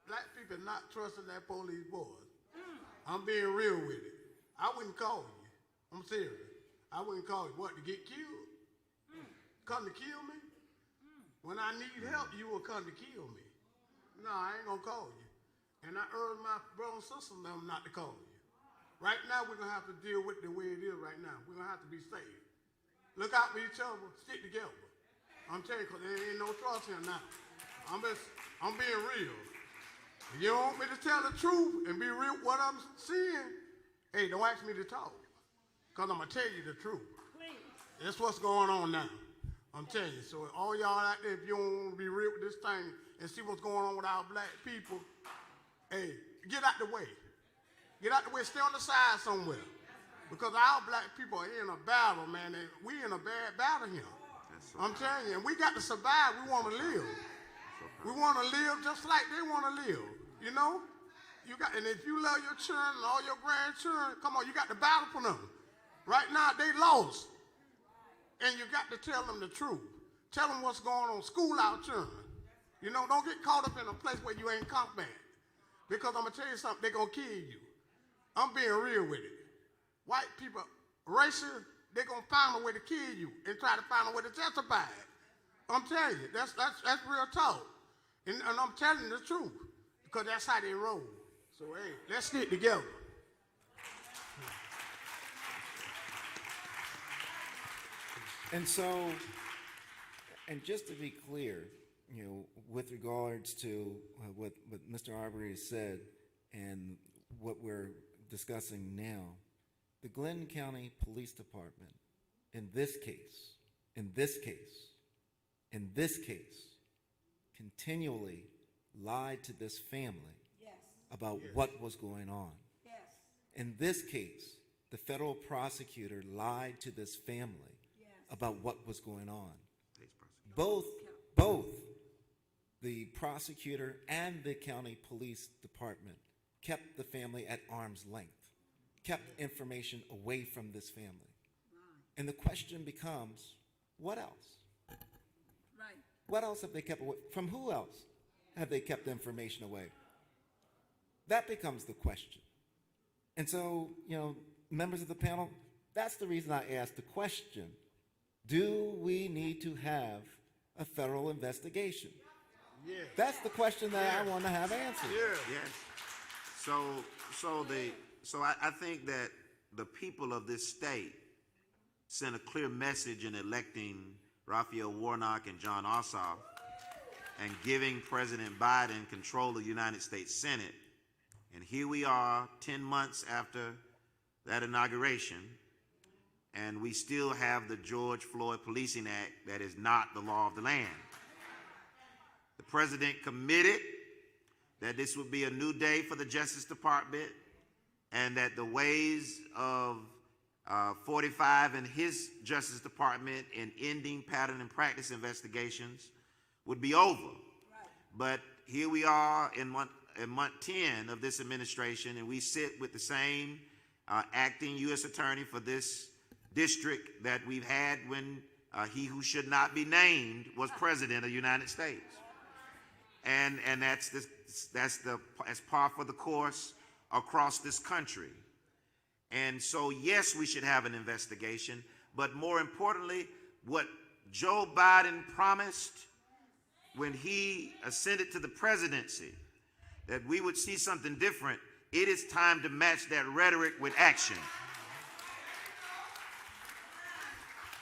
black people not trusting that police boys. I'm being real with it. I wouldn't call you. I'm serious. I wouldn't call you. What, to get killed? Come to kill me? When I need help, you will come to kill me. No, I ain't gonna call you. And I urge my brothers and sisters not to call you. Right now, we're gonna have to deal with the way it is right now. We're gonna have to be safe. Look out for each other, stick together. I'm telling you, cause there ain't no trust here now. I'm being real. If you want me to tell the truth and be real with what I'm seeing, hey, don't ask me to talk. Because I'm going to tell you the truth. Please. That's what's going on now. I'm telling you. So all y'all out there, if you don't want to be real with this thing and see what's going on with our black people, hey, get out the way. Get out the way. Stay on the side somewhere. Because our black people are in a battle, man, and we in a bad battle here. I'm telling you, and we got to survive. We want to live. We want to live just like they want to live, you know? And if you love your children and all your grandchildren, come on, you got to battle for them. Right now, they lost. And you got to tell them the truth. Tell them what's going on. School our children. You know, don't get caught up in a place where you ain't combat. Because I'm going to tell you something, they're going to kill you. I'm being real with it. White people, racial, they're going to find a way to kill you and try to find a way to justify it. I'm telling you, that's real talk. And I'm telling you the truth, because that's how they roll. So, hey, let's get together. And so, and just to be clear, you know, with regards to what Mr. Arbery has said and what we're discussing now, the Glenn County Police Department, in this case, continually lied to this family about what was going on. In this case, the federal prosecutor lied to this family about what was going on. Both the prosecutor and the county police department kept the family at arm's length, kept information away from this family. And the question becomes, what else? Right. What else have they kept away? From who else have they kept the information away? That becomes the question. And so, you know, members of the panel, that's the reason I asked the question. Do we need to have a federal investigation? Yes. That's the question that I want to have answered. Yes. So I think that the people of this state sent a clear message in electing Raphael Warnock and John Ossoff and giving President Biden control of the United States Senate. And here we are 10 months after that inauguration, and we still have the George Floyd Policing Act that is not the law of the land. The president committed that this would be a new day for the Justice Department and that the ways of 45 and his Justice Department in ending pattern and practice investigations would be over. Right. But here we are in month 10 of this administration, and we sit with the same acting U.S. attorney for this district that we've had when he who should not be named was president of the United States. And that's par for the course across this country. And so, yes, we should have an investigation, but more importantly, what Joe Biden promised when he ascended to the presidency, that we would see something different, it is time to match that rhetoric with action.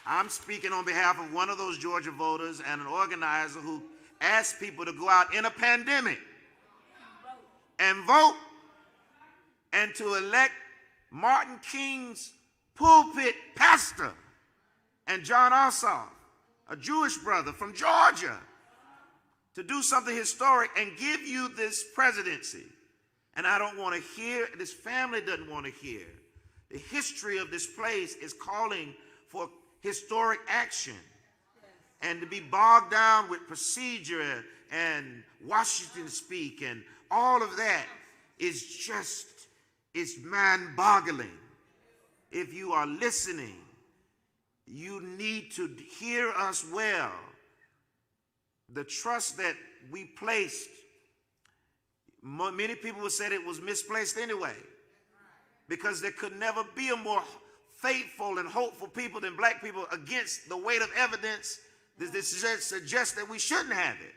I'm speaking on behalf of one of those Georgia voters and an organizer who asked people to go out in a pandemic and vote and to elect Martin King's pulpit pastor and John Ossoff, a Jewish brother from Georgia, to do something historic and give you this presidency. And I don't want to hear, this family doesn't want to hear. The history of this place is calling for historic action. And to be bogged down with procedure and Washington speak and all of that is just, it's mind-boggling. If you are listening, you need to hear us well. The trust that we placed, many people would say it was misplaced anyway, because there could never be a more faithful and hopeful people than black people against the weight of evidence that suggests that we shouldn't have it.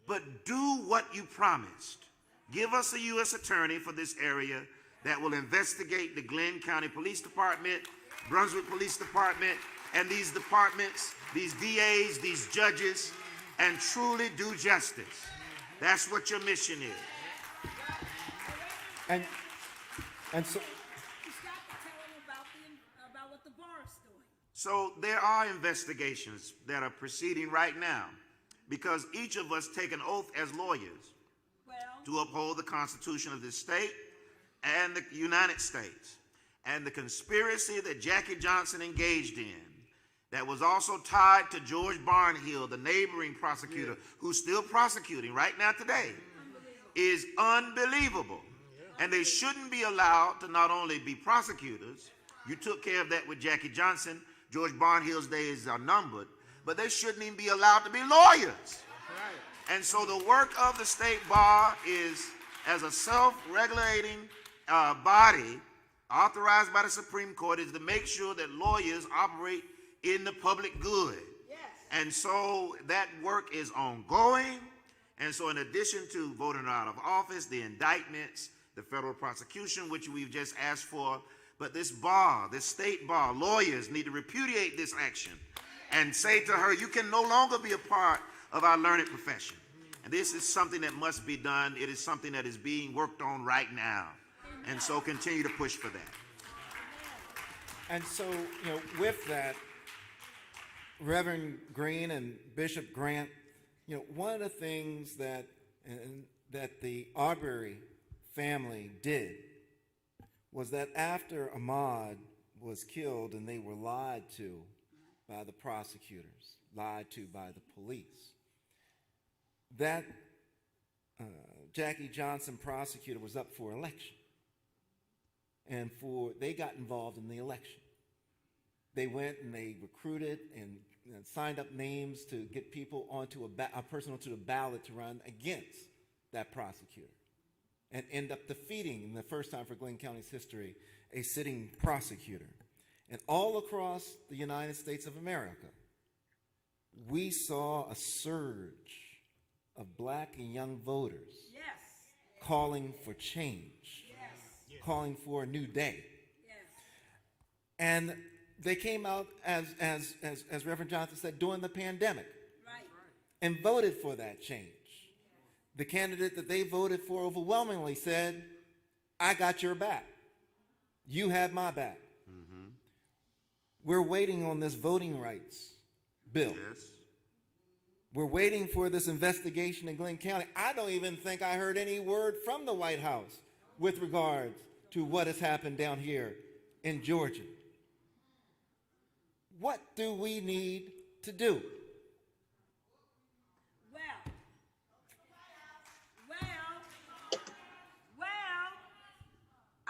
But do what you promised. Give us a U.S. attorney for this area that will investigate the Glenn County Police Department, Brunswick Police Department, and these departments, these DAs, these judges, and truly do justice. That's what your mission is. And so, about what the bar is doing. So there are investigations that are proceeding right now because each of us take an oath as lawyers to uphold the Constitution of this state and the United States. and the conspiracy that Jackie Johnson engaged in that was also tied to George Barnhill, the neighboring prosecutor, who's still prosecuting right now today, is unbelievable. And they shouldn't be allowed to not only be prosecutors, you took care of that with Jackie Johnson, George Barnhill's days are numbered, but they shouldn't even be allowed to be lawyers. And so the work of the state bar is, as a self-regulating body authorized by the Supreme Court, is to make sure that lawyers operate in the public good. Yes. And so that work is ongoing. And so in addition to voting out of office, the indictments, the federal prosecution, which we've just asked for, but this bar, this state bar, lawyers need to repudiate this action and say to her, you can no longer be a part of our learned profession. And this is something that must be done. It is something that is being worked on right now. And so continue to push for that. And so, with that, Reverend Green and Bishop Grant, one of the things that the Arbery family did was that after Ahmaud was killed and they were lied to by the prosecutors, lied to by the police, that Jackie Johnson prosecutor was up for election. And they got involved in the election. They went and they recruited and signed up names to get people onto a person onto the ballot to run against that prosecutor, and end up defeating, in the first time for Glenn County's history, a sitting prosecutor. And all across the United States of America, we saw a surge of black and young voters calling for change, calling for a new day. And they came out, as Reverend Johnson said, during the pandemic, and voted for that change. The candidate that they voted for overwhelmingly said, I got your back. You have my back. Mm-hmm. We're waiting on this voting rights bill. Yes. We're waiting for this investigation in Glenn County. I don't even think I heard any word from the White House with regards to what has happened down here in Georgia. What do we need to do?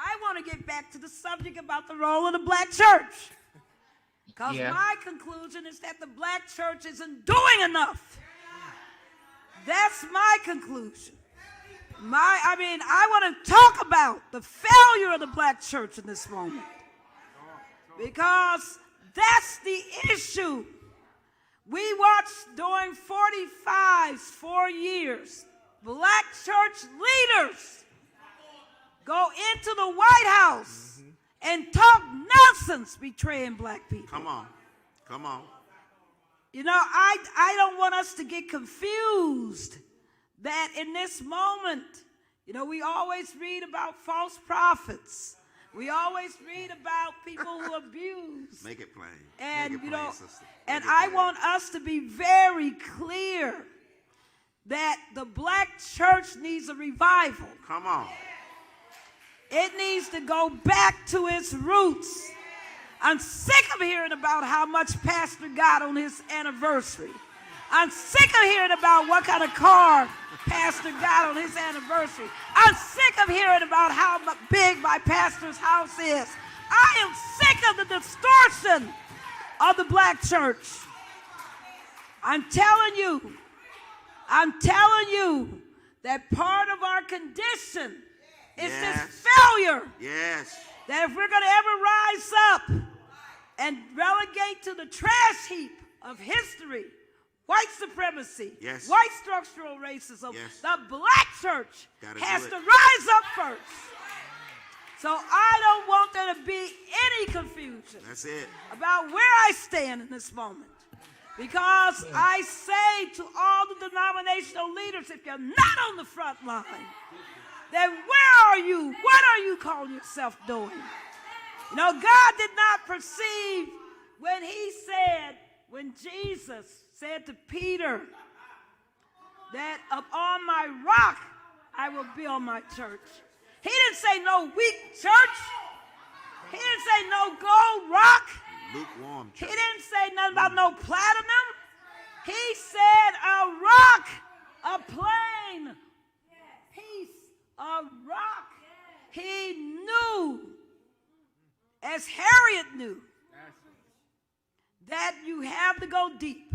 I want to get back to the subject about the role of the black church. Because my conclusion is that the black church isn't doing enough. That's my conclusion. I want to talk about the failure of the black church in this moment. Because that's the issue. We watched during 4 years, black church leaders go into the White House and talk nonsense betraying black people. Come on. I don't want us to get confused that in this moment, we always read about false prophets. We always read about people who abuse. Make it plain. And, Make it plain, sister. And I want us to be very clear that the black church needs a revival. Come on. It needs to go back to its roots. I'm sick of hearing about how much Pastor got on his anniversary. I'm sick of hearing about what kind of car Pastor got on his anniversary. I'm sick of hearing about how big my pastor's house is. I am sick of the distortion of the black church. I'm telling you that part of our condition is this failure. Yes. That if we're going to ever rise up and relegate to the trash heap of history white supremacy, white structural racism, the black church has to rise up first. So I don't want there to be any confusion about where I stand in this moment. Because I say to all the denominational leaders, if you're not on the front line, then where are you? What are you calling yourself doing? God did not perceive when Jesus said to Peter that upon my rock I will build my church. He didn't say no weak church. He didn't say no gold rock. Lukewarm He church. didn't say nothing about no platinum. He said a rock, a plain piece of rock. He knew, as Harriet knew, that you have to go deep.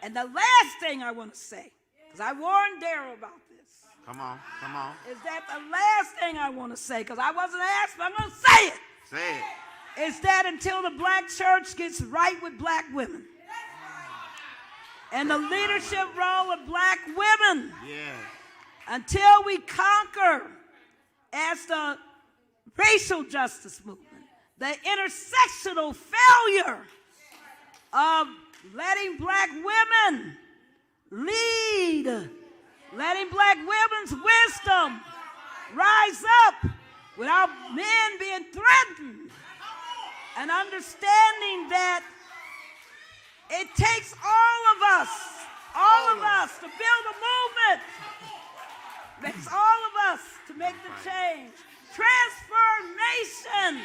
And the last thing I want to say, because I warned Daryl about this. Come on, come on. Is that the last thing I want to say, because I wasn't asked, but I'm going to say it. Say it. Is that until the black church gets right with black women and the leadership role of black women, Yeah. until we conquer as the racial justice movement, the intersectional failure of letting black women lead, letting black women's wisdom rise up without men being threatened, and understanding that it takes all of us to build a movement. It takes all of us to make the change. Transformation,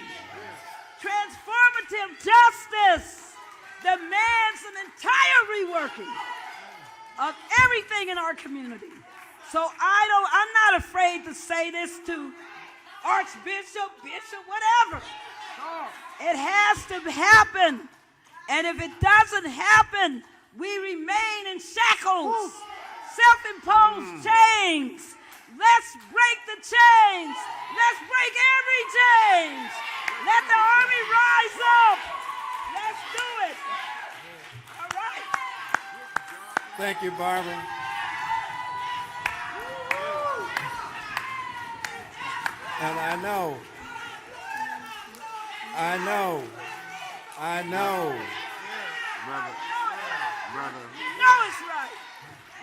transformative justice demands an entire reworking of everything in our community. So I'm not afraid to say this to Archbishop, Bishop, whatever. It has to happen. And if it doesn't happen, we remain in shackles, self-imposed chains. Let's break the chains. Let's break every chain. Let the army rise up. Let's do it. All right. Thank you, Barbara. And I know. Brother. You know it's right.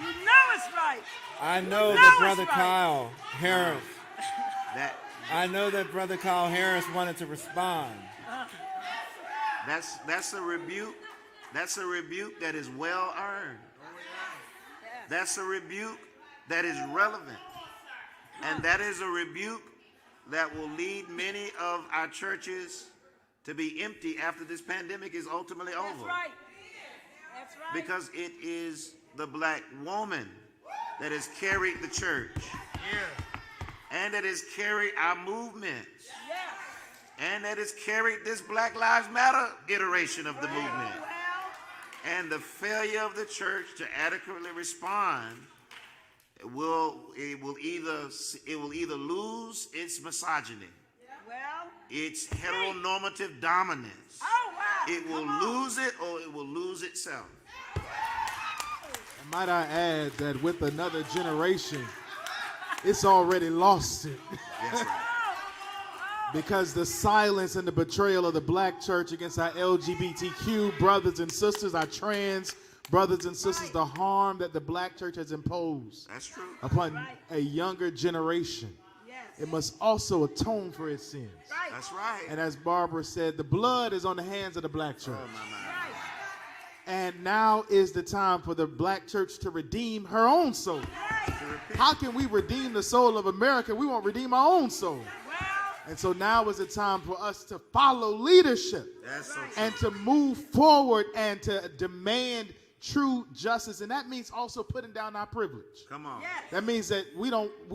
You know it's right. I know You that it's Brother right. Kyle Harris. That I know that Brother Kyle Harris wanted to respond. that's a rebuke. That's a rebuke that is well earned. That's a rebuke that is relevant. And that is a rebuke that will lead many of our churches to be empty after this pandemic is ultimately over. That's right. That's right. Because it is the black woman that has carried the church. And that has carried our movements. And that has carried this Black Lives Matter iteration of the movement. And the failure of the church to adequately respond will either lose its misogyny, its heteronormative dominance. It will lose it, or it will lose itself. And might I add that with another generation, it's already lost it. That's right. Because the silence and the betrayal of the black church against our LGBTQ brothers and sisters, our trans brothers and sisters, the harm that the black church has imposed upon a younger generation. It must also atone for its sins. That's right. And as Barbara said, the blood is on the hands of the black church. And now is the time for the black church to redeem her own soul. How can we redeem the soul of America? We won't redeem our own soul. And so now is the time for us to follow leadership and to move forward and to demand true justice. And that means also putting down our privilege. Come on. That means that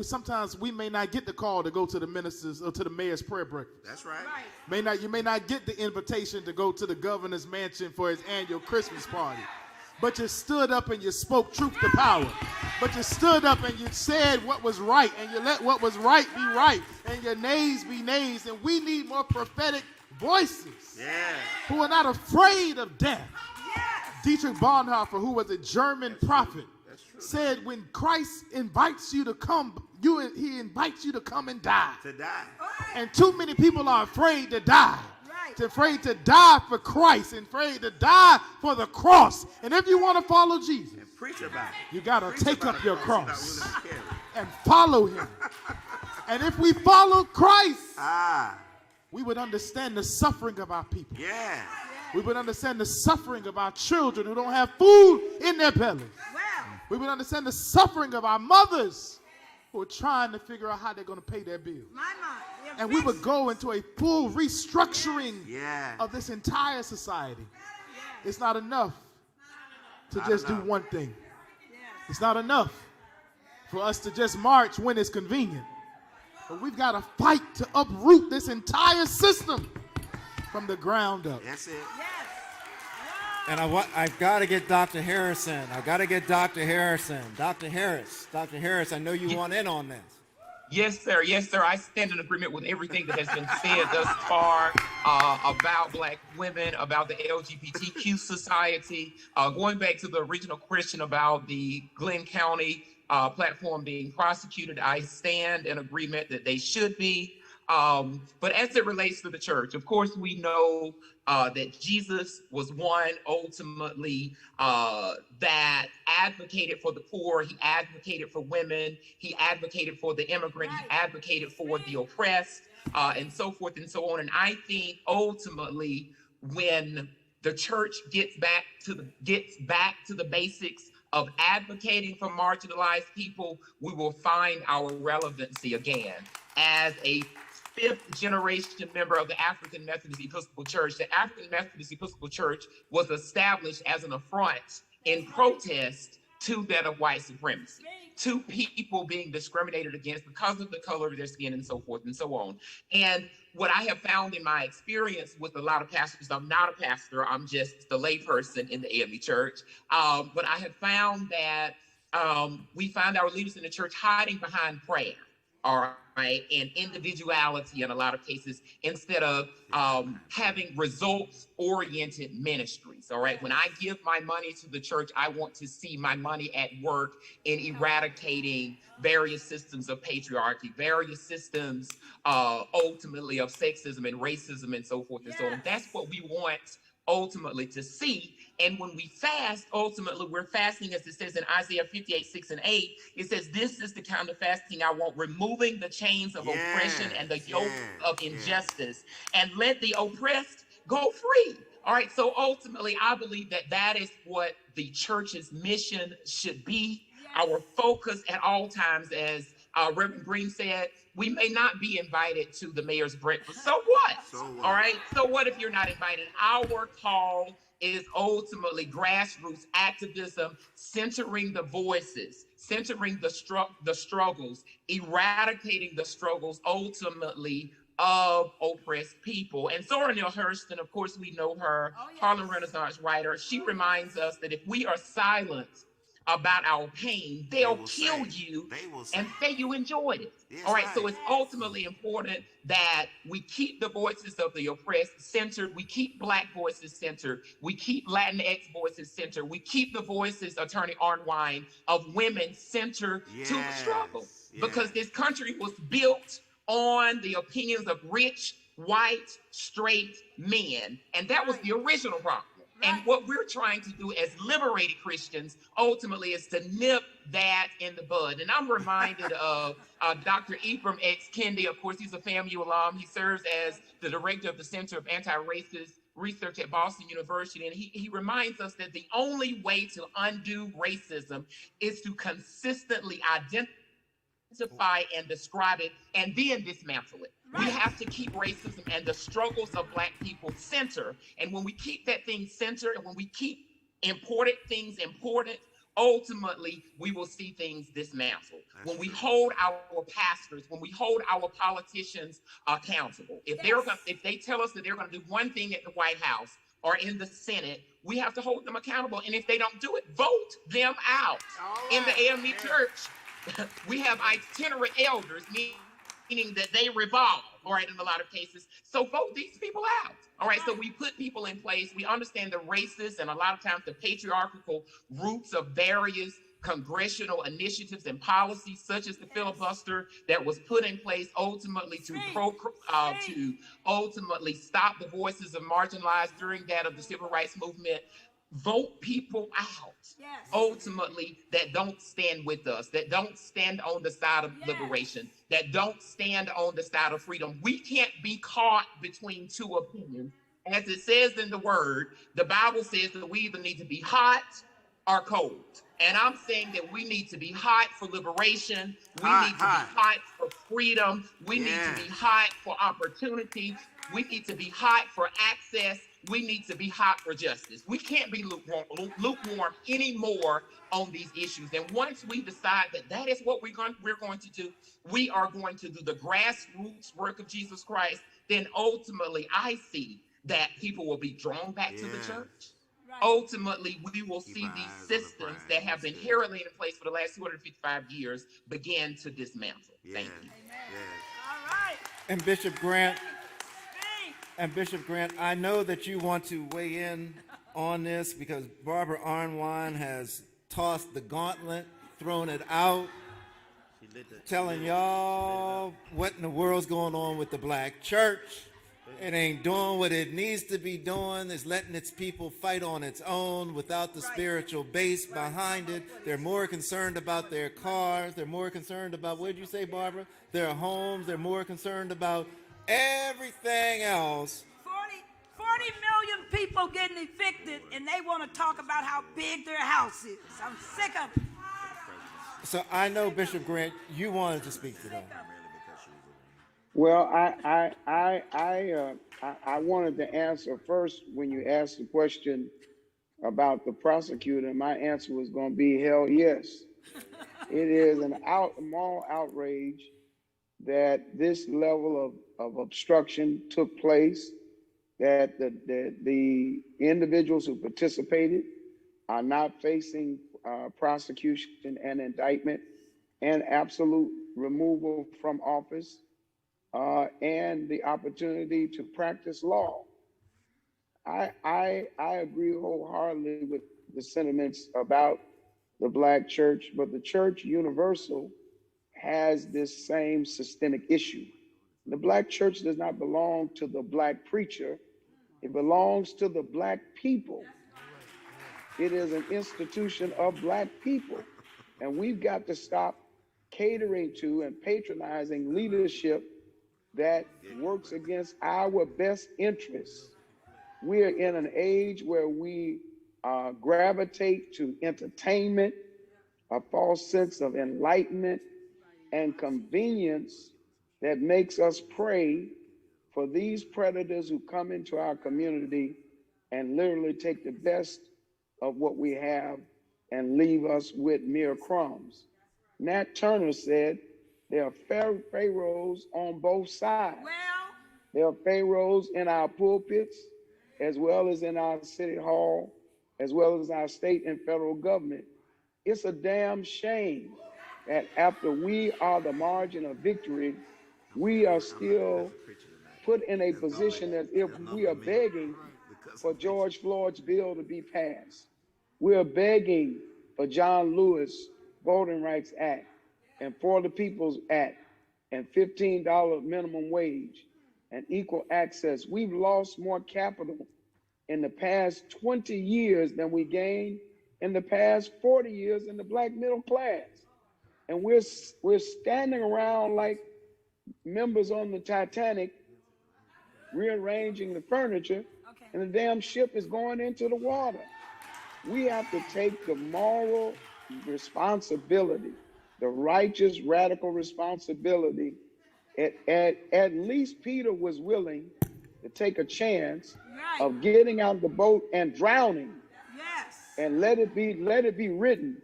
sometimes we may not get the call to go to the ministers or to the mayor's prayer breakfast. That's right. You may not get the invitation to go to the governor's mansion for his annual Christmas party. But you stood up and you spoke truth to power. But you stood up and you said what was right, and you let what was right be right, and your nays be nays. And we need more prophetic voices who are not afraid of death. Dietrich Bonhoeffer, who was a German prophet, said when Christ invites you to come, he invites you to come and die. To die. And too many people are afraid to die. Afraid to die for Christ, and afraid to die for the cross. And if you want to follow Jesus, preach about it. You got to take up your cross and follow him. And if we follow Christ, we would understand the suffering of our people. Yeah. We would understand the suffering of our children who don't have food in their bellies. We would understand the suffering of our mothers who are trying to figure out how they're going to pay their bills. And we would go into a full restructuring Yeah. of this entire society. It's not enough to just do one thing. It's not enough for us to just march when it's convenient. But we've got to fight to uproot this entire system from the ground up. That's it. And I've got to get Dr. Harrison. I've got to get Dr. Harrison. Dr. Harris, I know you want in on this. Yes, sir. Yes, sir. I stand in agreement with everything that has been said thus far about Black women, about the LGBTQ society. Going back to the original question about the Glenn County platform being prosecuted, I stand in agreement that they should be. But as it relates to the church, of course, we know that Jesus was one ultimately that advocated for the poor. He advocated for women. He advocated for the immigrant. He advocated for the oppressed, and so forth and so on. And I think ultimately, when the church gets back to the basics of advocating for marginalized people, we will find our relevancy again. As a fifth generation member of the African Methodist Episcopal Church, the African Methodist Episcopal Church was established as an affront in protest to that of white supremacy, to people being discriminated against because of the color of their skin and so forth and so on. And what I have found in my experience with a lot of pastors, I'm not a pastor, I'm just the layperson in the AME church, but I have found that we find our leaders in the church hiding behind prayer. All right, and individuality in a lot of cases, instead of having results-oriented ministries. All right, when I give my money to the church, I want to see my money at work in eradicating various systems of patriarchy, various systems ultimately of sexism and racism and so forth and so on. That's what we want ultimately to see. And when we fast, ultimately we're fasting, as it says in Isaiah 58:6-8, it says, this is the kind of fasting I want, removing the chains of oppression and the yoke of injustice, and let the oppressed go free. All right, so ultimately I believe that that is what the church's mission should be. Our focus at all times, as Reverend Green said, we may not be invited to the mayor's breakfast. So what? All right. So what if you're not invited? Our call is ultimately grassroots activism, centering the voices, centering the struggles, eradicating the struggles ultimately of oppressed people. And Zora Neale Hurston, of course, we know her, Harlem Renaissance writer. She reminds us that if we are silent about our pain, they'll kill you and say you enjoyed it. All right, so it's ultimately important that we keep the voices of the oppressed centered, we keep Black voices centered, we keep Latinx voices centered, we keep the voices, Attorney Arnwine, of women centered to the struggle. Because this country was built on the opinions of rich, white, straight men, and that was the original problem. And what we're trying to do as liberated Christians ultimately is to nip that in the bud. And I'm reminded of Dr. Ibram X. Kendi. Of course, he's a FAMU alum. He serves as the director of the Center of Anti-Racist Research at Boston University. And he reminds us that the only way to undo racism is to consistently identify and describe it and then dismantle it. We have to keep racism and the struggles of Black people centered. And when we keep that thing centered and when we keep important things important, ultimately we will see things dismantled. When we hold our pastors, when we hold our politicians accountable, if they tell us that they're going to do one thing at the White House or in the Senate, we have to hold them accountable. And if they don't do it, vote them out. In the AME church, we have itinerant elders, meaning that they revolve, all right, in a lot of cases. So vote these people out, all right? So we put people in place. We understand the racist and a lot of times the patriarchal roots of various congressional initiatives and policies, such as the filibuster that was put in place ultimately to ultimately stop the voices of marginalized during that of the civil rights movement. Vote people out, ultimately, that don't stand with us, that don't stand on the side of liberation, that don't stand on the side of freedom. We can't be caught between two opinions. As it says in the word, the Bible says that we either need to be hot are cold. And I'm saying that we need to be hot for liberation. We Hot, need to be hot. hot for freedom. We need to Yeah. be hot for opportunity. We need to be hot for access. We need to be hot for justice. We can't be lukewarm anymore on these issues. And once we decide that that is what we're going to do, we are going to do the grassroots work of Jesus Christ, then ultimately I see that people will be drawn back to the church. Ultimately, we will see these systems that have been heralded in place for the last 255 years begin to dismantle. Thank you. All right. And Bishop Grant, I know that you want to weigh in on this because Barbara Arnwine has tossed the gauntlet, thrown it out, telling y'all what in the world's going on with the black church. It ain't doing what it needs to be doing. It's letting its people fight on its own without the spiritual base behind it. They're more concerned about their cars. They're more concerned about, what did you say, Barbara? Their homes. They're more concerned about everything else. 40 million people getting evicted, and they want to talk about how big their house is. I'm sick of it. So I know, Bishop Grant, you wanted to speak to that. Well, I wanted to answer first when you asked the question about the prosecutor. My answer was going to be hell yes. It is a moral outrage that this level of obstruction took place, that the individuals who participated are not facing prosecution and indictment and absolute removal from office. And the opportunity to practice law. I agree wholeheartedly with the sentiments about the black church, but the church universal has this same systemic issue. The black church does not belong to the black preacher. It belongs to the black people. It is an institution of black people. And we've got to stop catering to and patronizing leadership that works against our best interests. We are in an age where we gravitate to entertainment, a false sense of enlightenment and convenience that makes us prey for these predators who come into our community and literally take the best of what we have and leave us with mere crumbs. Nat Turner said, there are pharaohs on both sides. There are pharaohs in our pulpits, as well as in our city hall, as well as our state and federal government. It's a damn shame that after we are the margin of victory, we are still put in a position as if we are begging for George Floyd's bill to be passed. We are begging for John Lewis' Voting Rights Act and For the People's Act and $15 minimum wage and equal access. We've lost more capital in the past 20 years than we gained in the past 40 years in the black middle class. And we're standing around like members on the Titanic rearranging the furniture, and the damn ship is going into the water. We have to take the moral responsibility, the righteous, radical responsibility. At least Peter was willing to take a chance of getting out the boat and drowning. And let it be written,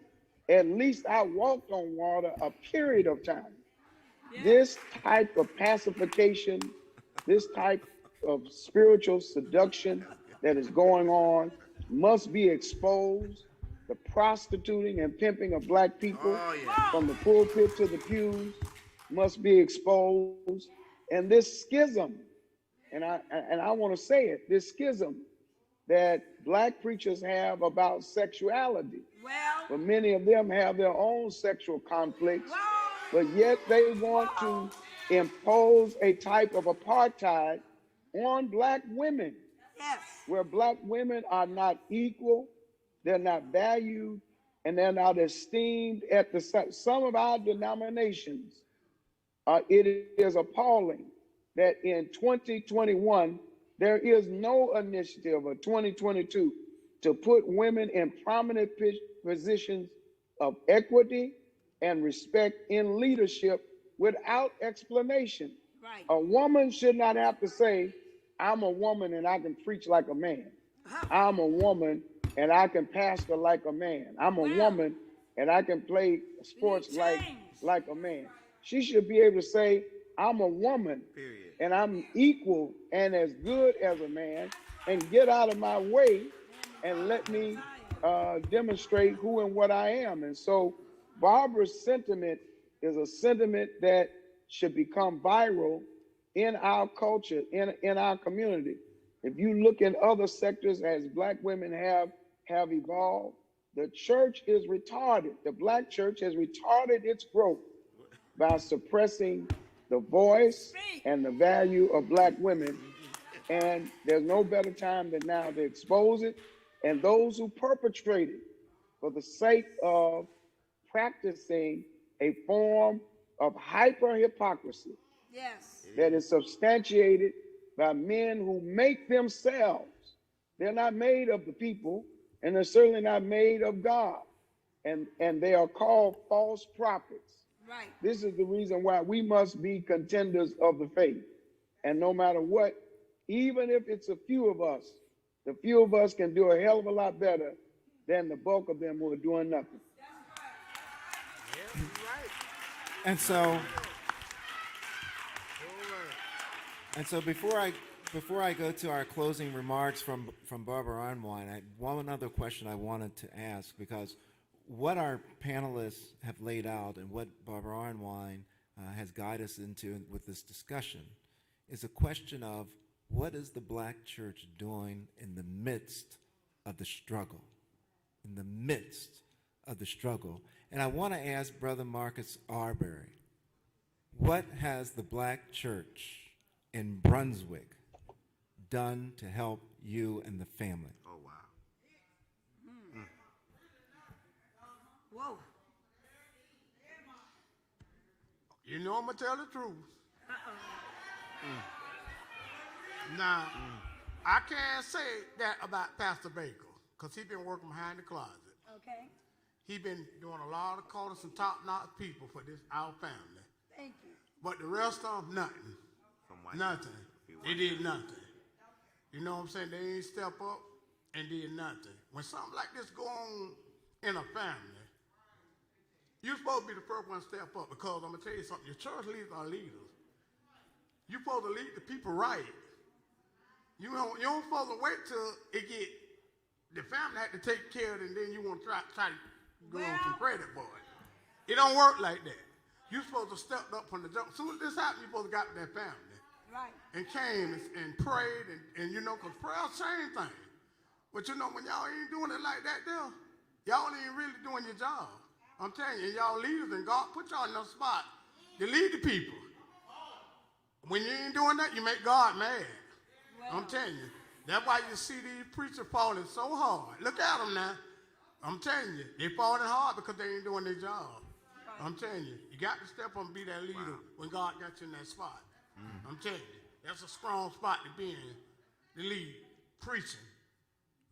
at least I walked on water a period of time. This type of pacification, this type of spiritual seduction that is going on must be exposed. The prostituting and pimping of black people from the pulpit to the pews must be exposed. And this schism, and I want to say it, this schism that black preachers have about sexuality. But many of them have their own sexual conflicts, but yet they want to impose a type of apartheid on black women, where black women are not equal, they're not valued, and they're not esteemed at some of our denominations. It is appalling that in 2021, there is no initiative of 2022 to put women in prominent positions of equity and respect in leadership without explanation. Right. A woman should not have to say, I'm a woman and I can preach like a man. I'm a woman and I can pastor like a man. I'm a woman and I can play sports like a man. She should be able to say, I'm a woman and I'm equal and as good as a man, and get out of my way and let me demonstrate who and what I am. And so Barbara's sentiment is a sentiment that should become viral in our culture, in our community. If you look in other sectors as black women have evolved, the church is retarded. The black church has retarded its growth by suppressing the voice and the value of black women. And there's no better time than now to expose it. And those who perpetrate it for the sake of practicing a form of hyper hypocrisy that is substantiated by men who make themselves. They're not made of the people, and they're certainly not made of God. And they are called false prophets. Right. This is the reason why we must be contenders of the faith. And no matter what, even if it's a few of us, the few of us can do a hell of a lot better than the bulk of them who are doing nothing. And so before I go to our closing remarks from Barbara Arnwine, I one other question I wanted to ask, because what our panelists have laid out and what Barbara Arnwine has guided us into with this discussion is a question of what is the black church doing in the midst of the struggle, in the midst of the struggle. And I want to ask Brother Marcus Arbery, what has the black church in Brunswick done to help you and the family? Oh, wow. Whoa. You know I'm going to tell the truth. Now, I can't say that about Pastor Baker, because he's been working behind the closet. Okay. He's been doing a lot of calling some top-notch people for this, our family. Thank you. But the rest of them, nothing. Nothing. They did nothing. You know what I'm saying? They ain't step up and did nothing. When something like this go on in a family, you're supposed to be the first one to step up, because I'm going to tell you something. Your church leaders are leaders. You're supposed to lead the people right. You don't supposed to wait till it get, the family had to take care of it, and then you want to try to go on some credit for it. It don't work like that. You're supposed to step up from the jump. As soon as this happened, you're supposed to got to that family. Right. And came and prayed, and you know, because prayer change things. But you know, when y'all ain't doing it like that there, y'all ain't really doing your job. I'm telling you, y'all leaders, and God put y'all in a spot to lead the people. When you ain't doing that, you make God mad. Well, I'm telling you. That's why you see these preachers falling so hard. Look at them now. I'm telling you, they falling hard because they ain't doing their job. I'm telling you, you got to step up and be that leader when God got you in that spot. I'm telling you, that's a strong spot to be in, to lead preaching.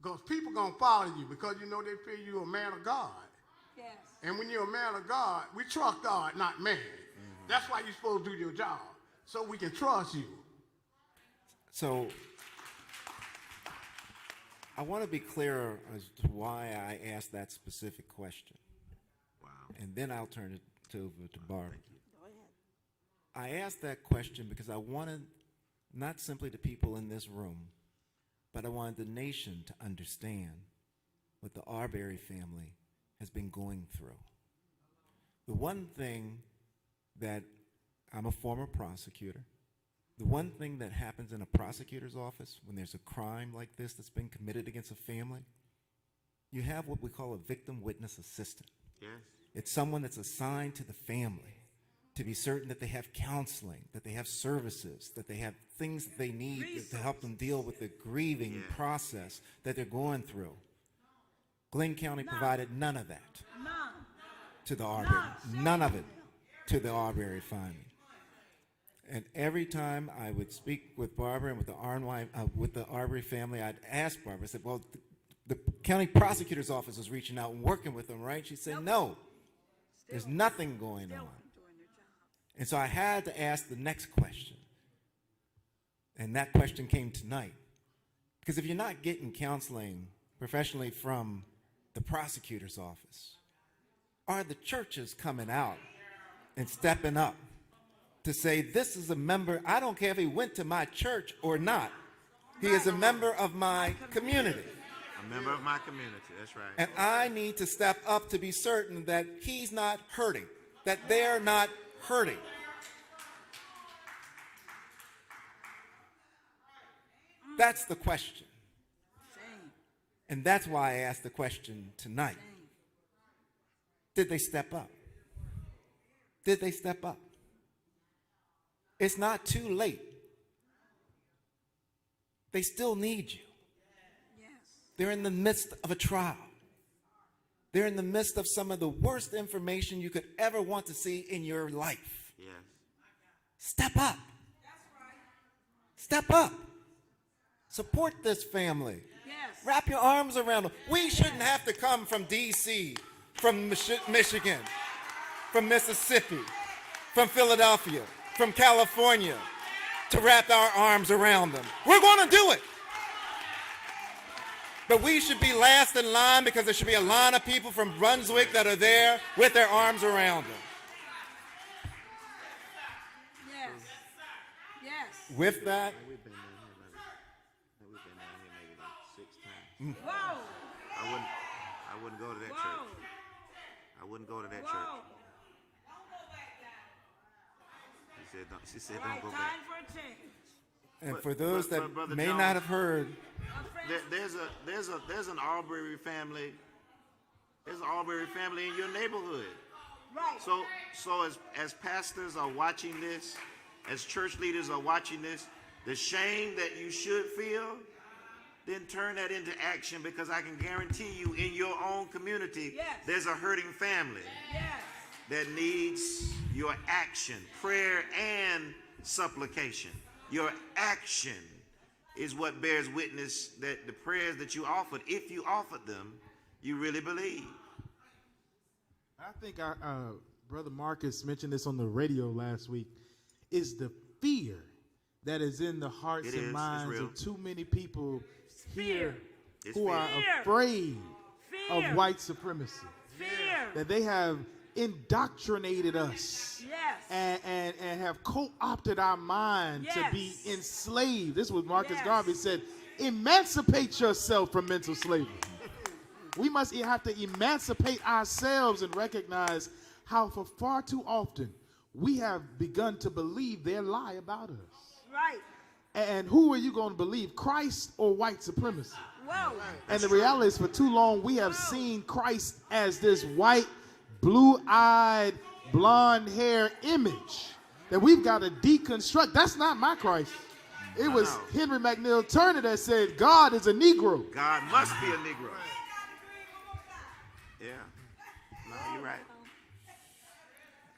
Because people going to follow you because you know they feel you're a man of God. Yes. And when you're a man of God, we trust God, not man. That's why you're supposed to do your job, so we can trust you. So I want to be clearer as to why I asked that specific question. Wow. And then I'll turn it over to Barbara. I asked that question because I wanted not simply the people in this room, but I wanted the nation to understand what the Arbery family has been going through. The one thing that I'm a former prosecutor, the one thing that happens in a prosecutor's office when there's a crime like this that's been committed against a family, you have what we call a victim witness assistant. Yes. It's someone that's assigned to the family to be certain that they have counseling, that they have services, that they have things that they need to help them deal with the grieving process that they're going through. Glenn County provided none of that to the Arbery. None of it to the Arbery family. And every time I would speak with Barbara and with the Arbery family, I'd ask Barbara, I said, well, the county prosecutor's office was reaching out and working with them, right? She said, no, there's nothing going on. And so I had to ask the next question. And that question came tonight. Because if you're not getting counseling professionally from the prosecutor's office, are the churches coming out and stepping up to say, this is a member, I don't care if he went to my church or not, he is a member of my community. A member of my community, that's right. And I need to step up to be certain that he's not hurting, that they're not hurting. That's the question. And that's why I asked the question tonight. Did they step up? Did they step up? It's not too late. They still need you. They're in the midst of a trial. They're in the midst of some of the worst information you could ever want to see in your life. Yes. Step up. Step up. Support this family. Yes. Wrap your arms around them. We shouldn't have to come from D.C., from Michigan, from Mississippi, from Philadelphia, from California, to wrap our arms around them. We're going to do it. But we should be last in line because there should be a line of people from Brunswick that are there with their arms around them. Yes. Yes. With that, We've been down here maybe like 6 times. Whoa. I wouldn't go to that Whoa. church. I wouldn't go to that Whoa. church. She said don't go Right, back. time for a change. and But- for those but, that Brother may Jones, not have heard, there's an Arbery family. There's an Arbery family in your neighborhood. Right. So as pastors are watching this, as church leaders are watching this, the shame that you should feel, then turn that into action, because I can guarantee you in your own community, Yes. there's a hurting family Yes. that needs your action, prayer and supplication. Your action is what bears witness that the prayers that you offered, if you offered them, you really believe. I think Brother Marcus mentioned this on the radio last week, is the fear that is in the hearts It and is. minds It's real. of too many people here It's who fear. are Fear. afraid Fear. of white supremacy. Fear. That they have indoctrinated us Yes. and have co-opted our mind to be Yes. enslaved. This was Marcus Yes. Garvey said, emancipate yourself from mental slavery. We must have to emancipate ourselves and recognize how for far too often we have begun to believe their lie about us. Right. And who are you going to believe, Christ or white supremacy? Whoa. And the reality is, for too long, we have seen Christ as this white, blue-eyed, blonde hair image that we've got to deconstruct. That's not my Christ. It was Henry McNeil Turner that said, God is a Negro. God must be a Negro. Yeah. No, you're right.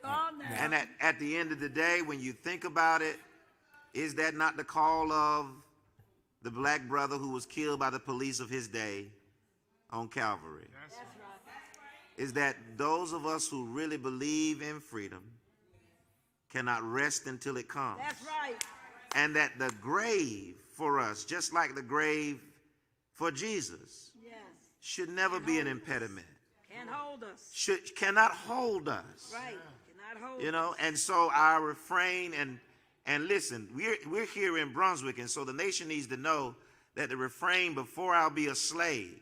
Calm down. And at the end of the day, when you think about it, is that not the call of the black brother who was killed by the police of his day on Calvary? That's right. Is that those of us who really believe in freedom cannot rest until it comes. That's right. And that the grave for us, just like the grave for Jesus, Yes. should never be an impediment. Can't hold us. Cannot hold us. Right. Cannot hold You us. know, and so our refrain, and listen, we're here in Brunswick, and so the nation needs to know that the refrain, before I'll be a slave,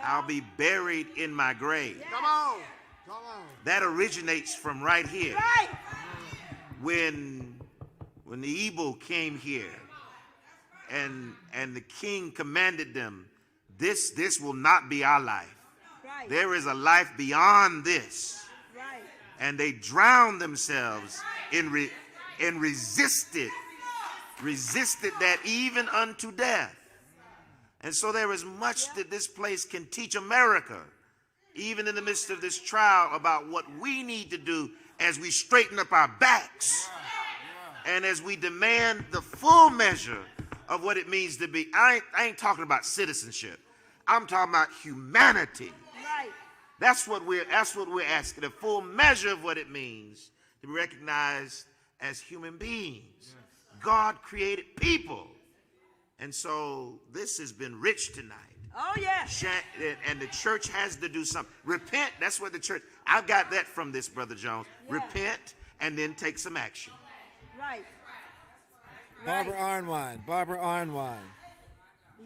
I'll be buried in my grave. Come on. Come on. That originates from right here. Right. When the Igbo came here and the king commanded them, this will not be our life. Right. There is a life beyond this. Right. And they drowned themselves and resisted that even unto death. And so there is much that this place can teach America, even in the midst of this trial, about what we need to do as we straighten up our backs and as we demand the full measure of what it means to be. I ain't talking about citizenship. I'm talking about humanity. Right. That's what we're asking, a full measure of what it means to be recognized as human beings. God created people. And so this has been rich tonight. Oh, yes. And the church has to do something. Repent, that's what the church, I've got that from this, Brother Jones. Yeah. Repent and then take some action. Right. Barbara Arnwine.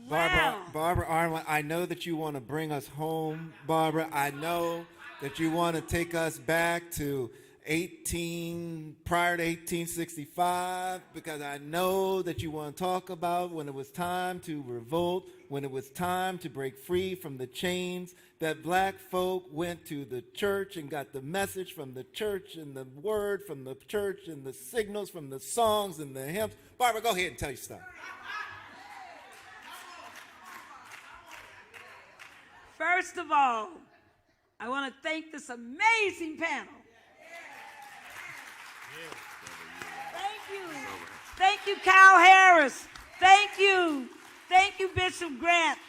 Wow. Barbara Arnwine, I know that you want to bring us home, Barbara. I know that you want to take us back to prior to 1865, because I know that you want to talk about when it was time to revolt, when it was time to break free from the chains, that black folk went to the church and got the message from the church and the word from the church and the signals from the songs and the hymns. Barbara, go ahead and tell your story. First of all, I want to thank this amazing panel. Thank you. Thank you, Kyle Harris. Thank you. Thank you, Bishop Grant.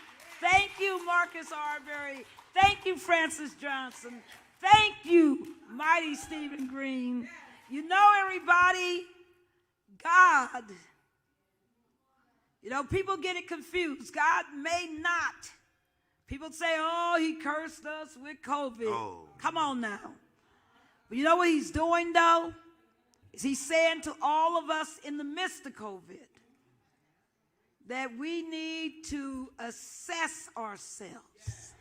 Thank you, Marcus Arbery. Thank you, Francis Johnson. Thank you, mighty Stephen Green. You know, everybody, God, people get it confused. God may not. People say, oh, he cursed us with COVID. Oh. Come on now. But you know what he's doing, though? Is he's saying to all of us in the midst of COVID that we need to assess ourselves.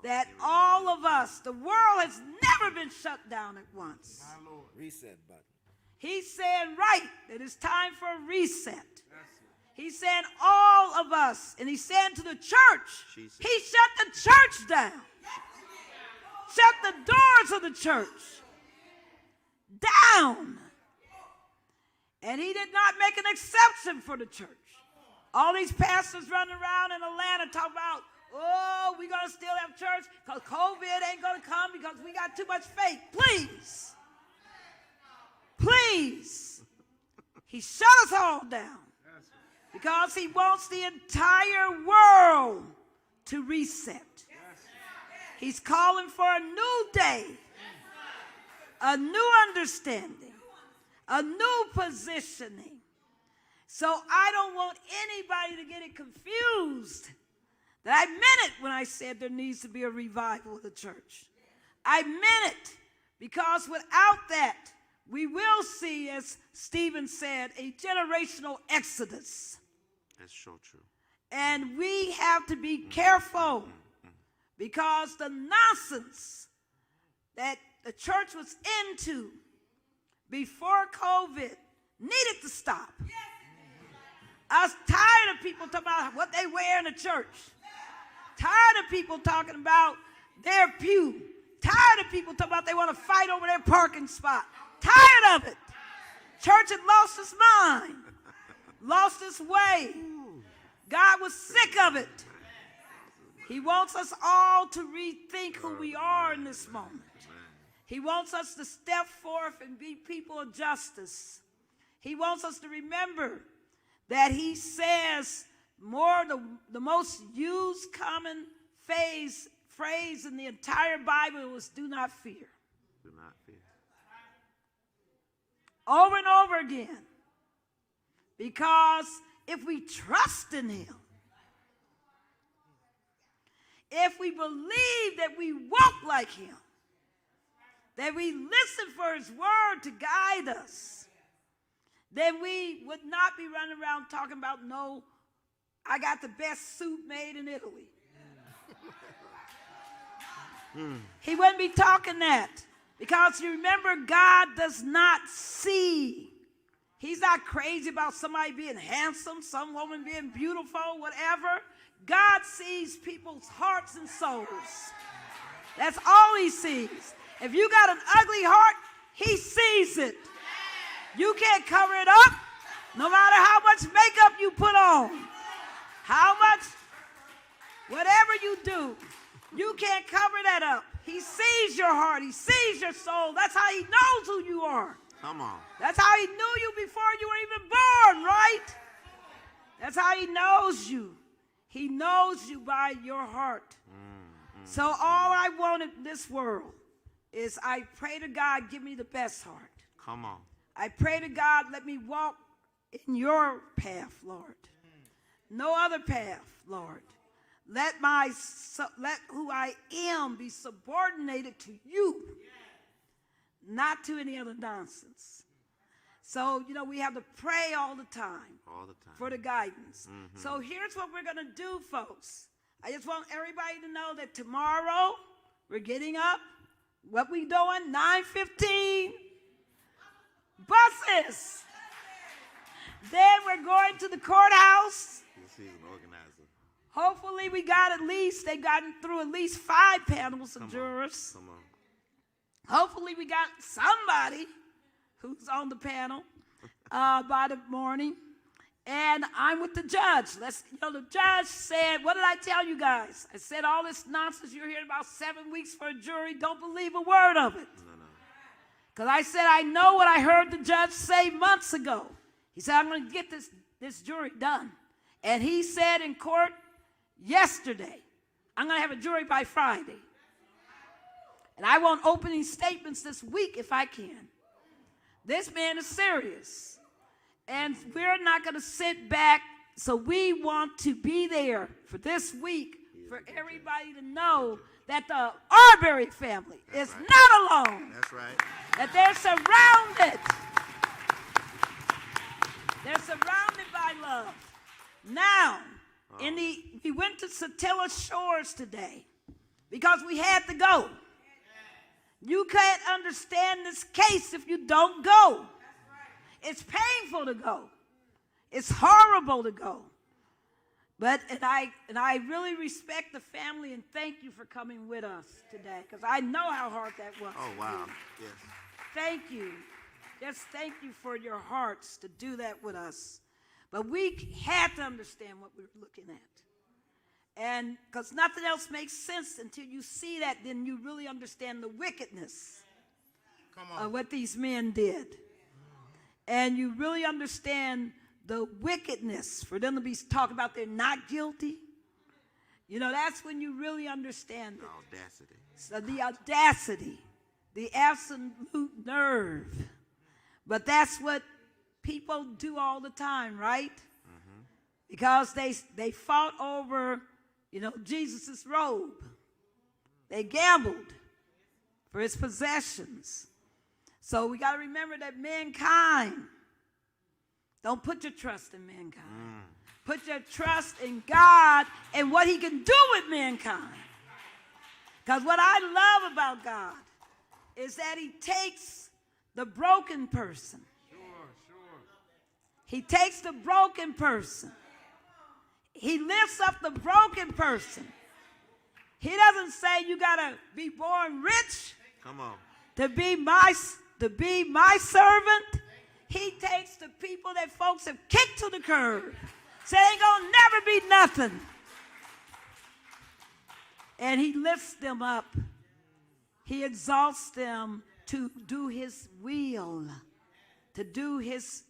That all of us, the world has never been shut down at once. My Lord. Reset button. He's saying, right, that it's time for a reset. He's saying all of us, and he's saying to the church, he shut the church down. Shut the doors of the church down. And he did not make an exception for the church. All these pastors running around in Atlanta talking about, oh, we're going to still have church because COVID ain't going to come because we got too much faith. Please. Please. He shut us all down because he wants the entire world to reset. He's calling for a new day, a new understanding, a new positioning. So I don't want anybody to get it confused that I meant it when I said there needs to be a revival of the church. I meant it because without that, we will see, as Stephen said, a generational exodus. That's so true. And we have to be careful because the nonsense that the church was into before COVID needed to stop. I was tired of people talking about what they wear in the church. Tired of people talking about their pew. Tired of people talking about they want to fight over their parking spot. Tired of it. Church had lost its mind, lost its way. God was sick of it. He wants us all to rethink who we are in this moment. He wants us to step forth and be people of justice. He wants us to remember that he says the most used common phrase in the entire Bible was do not fear. Do not fear. Over and over again. Because if we trust in him, if we believe that we walk like him, that we listen for his word to guide us, then we would not be running around talking about, no, I got the best suit made in Italy. He wouldn't be talking that because you remember, God does not see. He's not crazy about somebody being handsome, some woman being beautiful, whatever. God sees people's hearts and souls. That's all he sees. If you got an ugly heart, he sees it. You can't cover it up no matter how much makeup you put on. How much, whatever you do, you can't cover that up. He sees your heart. He sees your soul. That's how he knows who you are. Come on. That's how he knew you before you were even born, right? That's how he knows you. He knows you by your heart. So all I want in this world is I pray to God, give me the best heart. Come on. I pray to God, let me walk in your path, Lord. No other path, Lord. Let who I am be subordinated to you, not to any other nonsense. So, we have to pray all the time. All the time. For the guidance. So here's what we're going to do, folks. I just want everybody to know that tomorrow we're getting up. What we doing? 9:15. Buses. Then we're going to the courthouse. He's an organizer. Hopefully they've gotten through at least 5 panels of jurors. Come on. Hopefully we got somebody who's on the panel by the morning. And I'm with the judge. The judge said, what did I tell you guys? I said all this nonsense you're hearing about 7 weeks for a jury, don't believe a word of it. No. Because I said, I know what I heard the judge say months ago. He said, I'm going to get this jury done. And he said in court yesterday, I'm going to have a jury by Friday. And I want opening statements this week if I can. This man is serious. And we're not going to sit back. So we want to be there for this week for everybody to know that the Arbery family is not alone. That's right. That they're surrounded. They're surrounded by love. Now, we went to Satilla Shores today because we had to go. You can't understand this case if you don't go. It's painful to go. It's horrible to go. But I really respect the family and thank you for coming with us today because I know how hard that was. Oh, wow. Yes. Thank you. Just thank you for your hearts to do that with us. But we had to understand what we were looking at. And because nothing else makes sense until you see that, then you really understand the wickedness of what these men did. And you really understand the wickedness for them to be talking about they're not guilty. That's when you really understand it. The audacity. So the audacity, the absolute nerve. But that's what people do all the time, right? Because they fought over, Jesus' robe. They gambled for his possessions. So we got to remember that mankind, don't put your trust in mankind. Put your trust in God and what he can do with mankind. Because what I love about God is that he takes the broken person. He takes the broken person. He lifts up the broken person. He doesn't say you got to be born rich. Come on. To be my servant. He takes the people that folks have kicked to the curb. Say ain't gonna never be nothing. And he lifts them up. He exalts them to do his will, to do his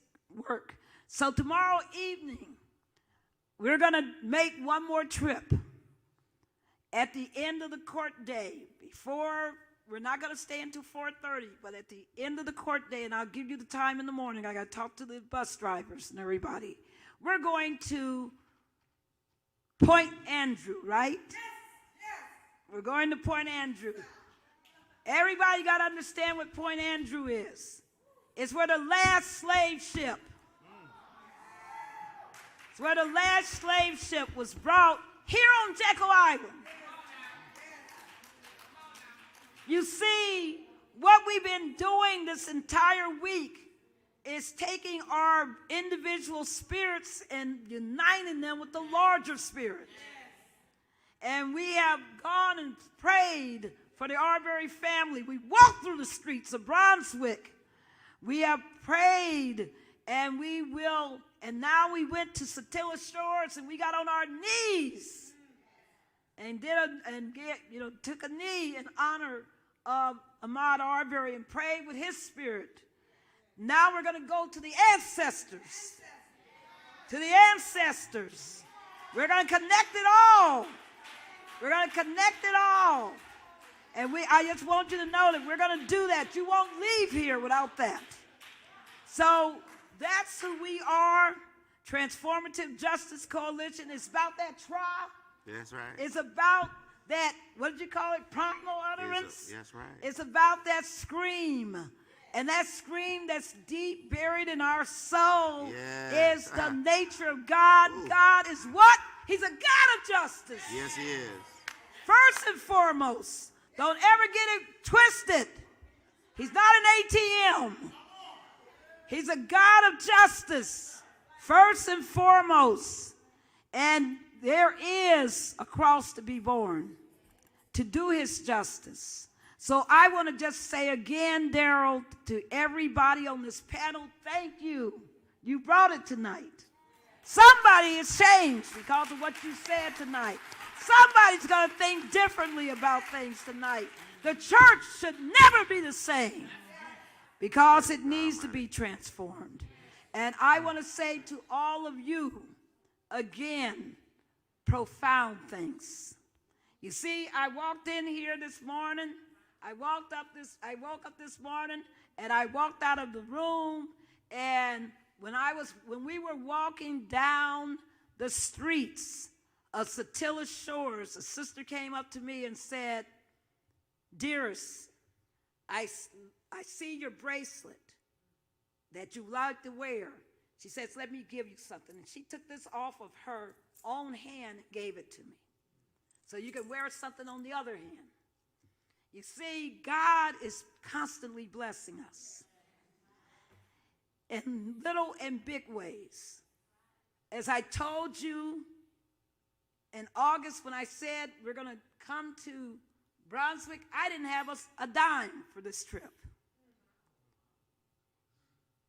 work. So tomorrow evening, we're going to make one more trip. At the end of the court day, we're not going to stay until 4:30, but at the end of the court day, and I'll give you the time in the morning, I got to talk to the bus drivers and everybody. We're going to Point Andrew, right? Yes. We're going to Point Andrew. Everybody got to understand what Point Andrew is. It's where the last slave ship. It's where the last slave ship was brought here on Jekyll Island. You see, what we've been doing this entire week is taking our individual spirits and uniting them with the larger spirit. And we have gone and prayed for the Arbery family. We walked through the streets of Brunswick. We have prayed, and we will, and now we went to Satilla Shores, and we got on our knees and took a knee in honor of Ahmaud Arbery and prayed with his spirit. Now we're going to go to the ancestors. To the ancestors. We're going to connect it all. We're going to connect it all. And I just want you to know that we're going to do that. You won't leave here without that. So that's who we are. Transformative Justice Coalition. It's about that trial. That's right. It's about that, what did you call it, primal utterance? That's right. It's about that scream. And that scream that's deep buried in our soul is the nature of God. Ooh. God is what? He's a God of justice. Yes, he is. First and foremost, don't ever get it twisted. He's not an ATM. He's a God of justice, first and foremost. And there is a cross to be borne to do his justice. So I want to just say again, Daryl, to everybody on this panel, thank you. You brought it tonight. Somebody is changed because of what you said tonight. Somebody's going to think differently about things tonight. The church should never be the same because it needs to be transformed. And I want to say to all of you, again, profound things. You see, I walked in here this morning. I woke up this morning, and I walked out of the room, and when we were walking down the streets of Satilla Shores, a sister came up to me and said, "Dearest, I see your bracelet that you like to wear." She says, "Let me give you something." And she took this off of her own hand and gave it to me. So you can wear something on the other hand. You see, God is constantly blessing us in little and big ways. As I told you in August when I said we're going to come to Brunswick, I didn't have a dime for this trip.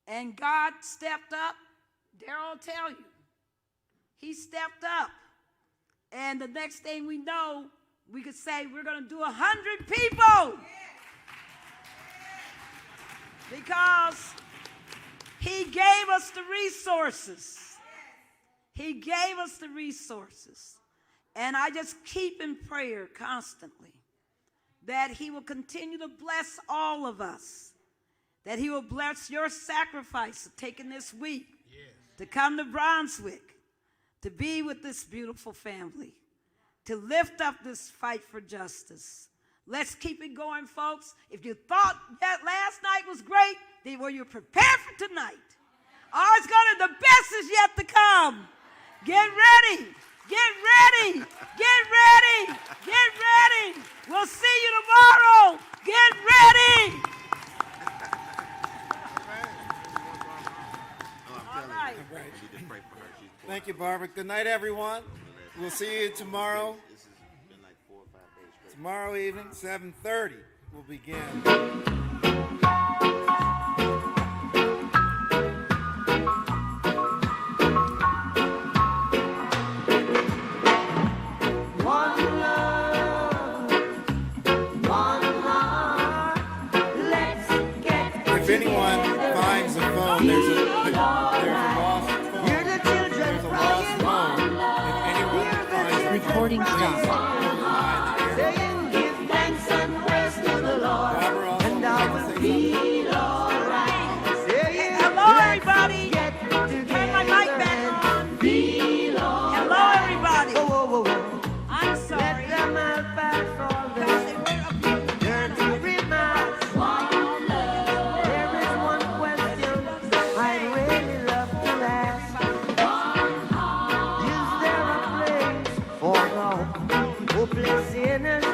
And God stepped up. Daryl will tell you. He stepped up. And the next thing we know, we could say we're going to do 100 people. Because he gave us the resources. He gave us the resources. And I just keep in prayer constantly that he will continue to bless all of us. That he will bless your sacrifice of taking this week to come to Brunswick, to be with this beautiful family, to lift up this fight for justice. Let's keep it going, folks. If you thought that last night was great, then were you prepared for tonight? The best is yet to come. Get ready. Get ready. Get ready. Get ready. We'll see you tomorrow. Get ready. All right. Thank you, Barbara. Good night, everyone. We'll see you tomorrow. Tomorrow evening, 7:30, we'll begin. If anyone finds a phone, there's a lost phone. There's a lost phone. If anyone finds a Recording stopped. Hello, everybody. Turn my mic back on. Hello, everybody. I'm sorry. Hopeless sinners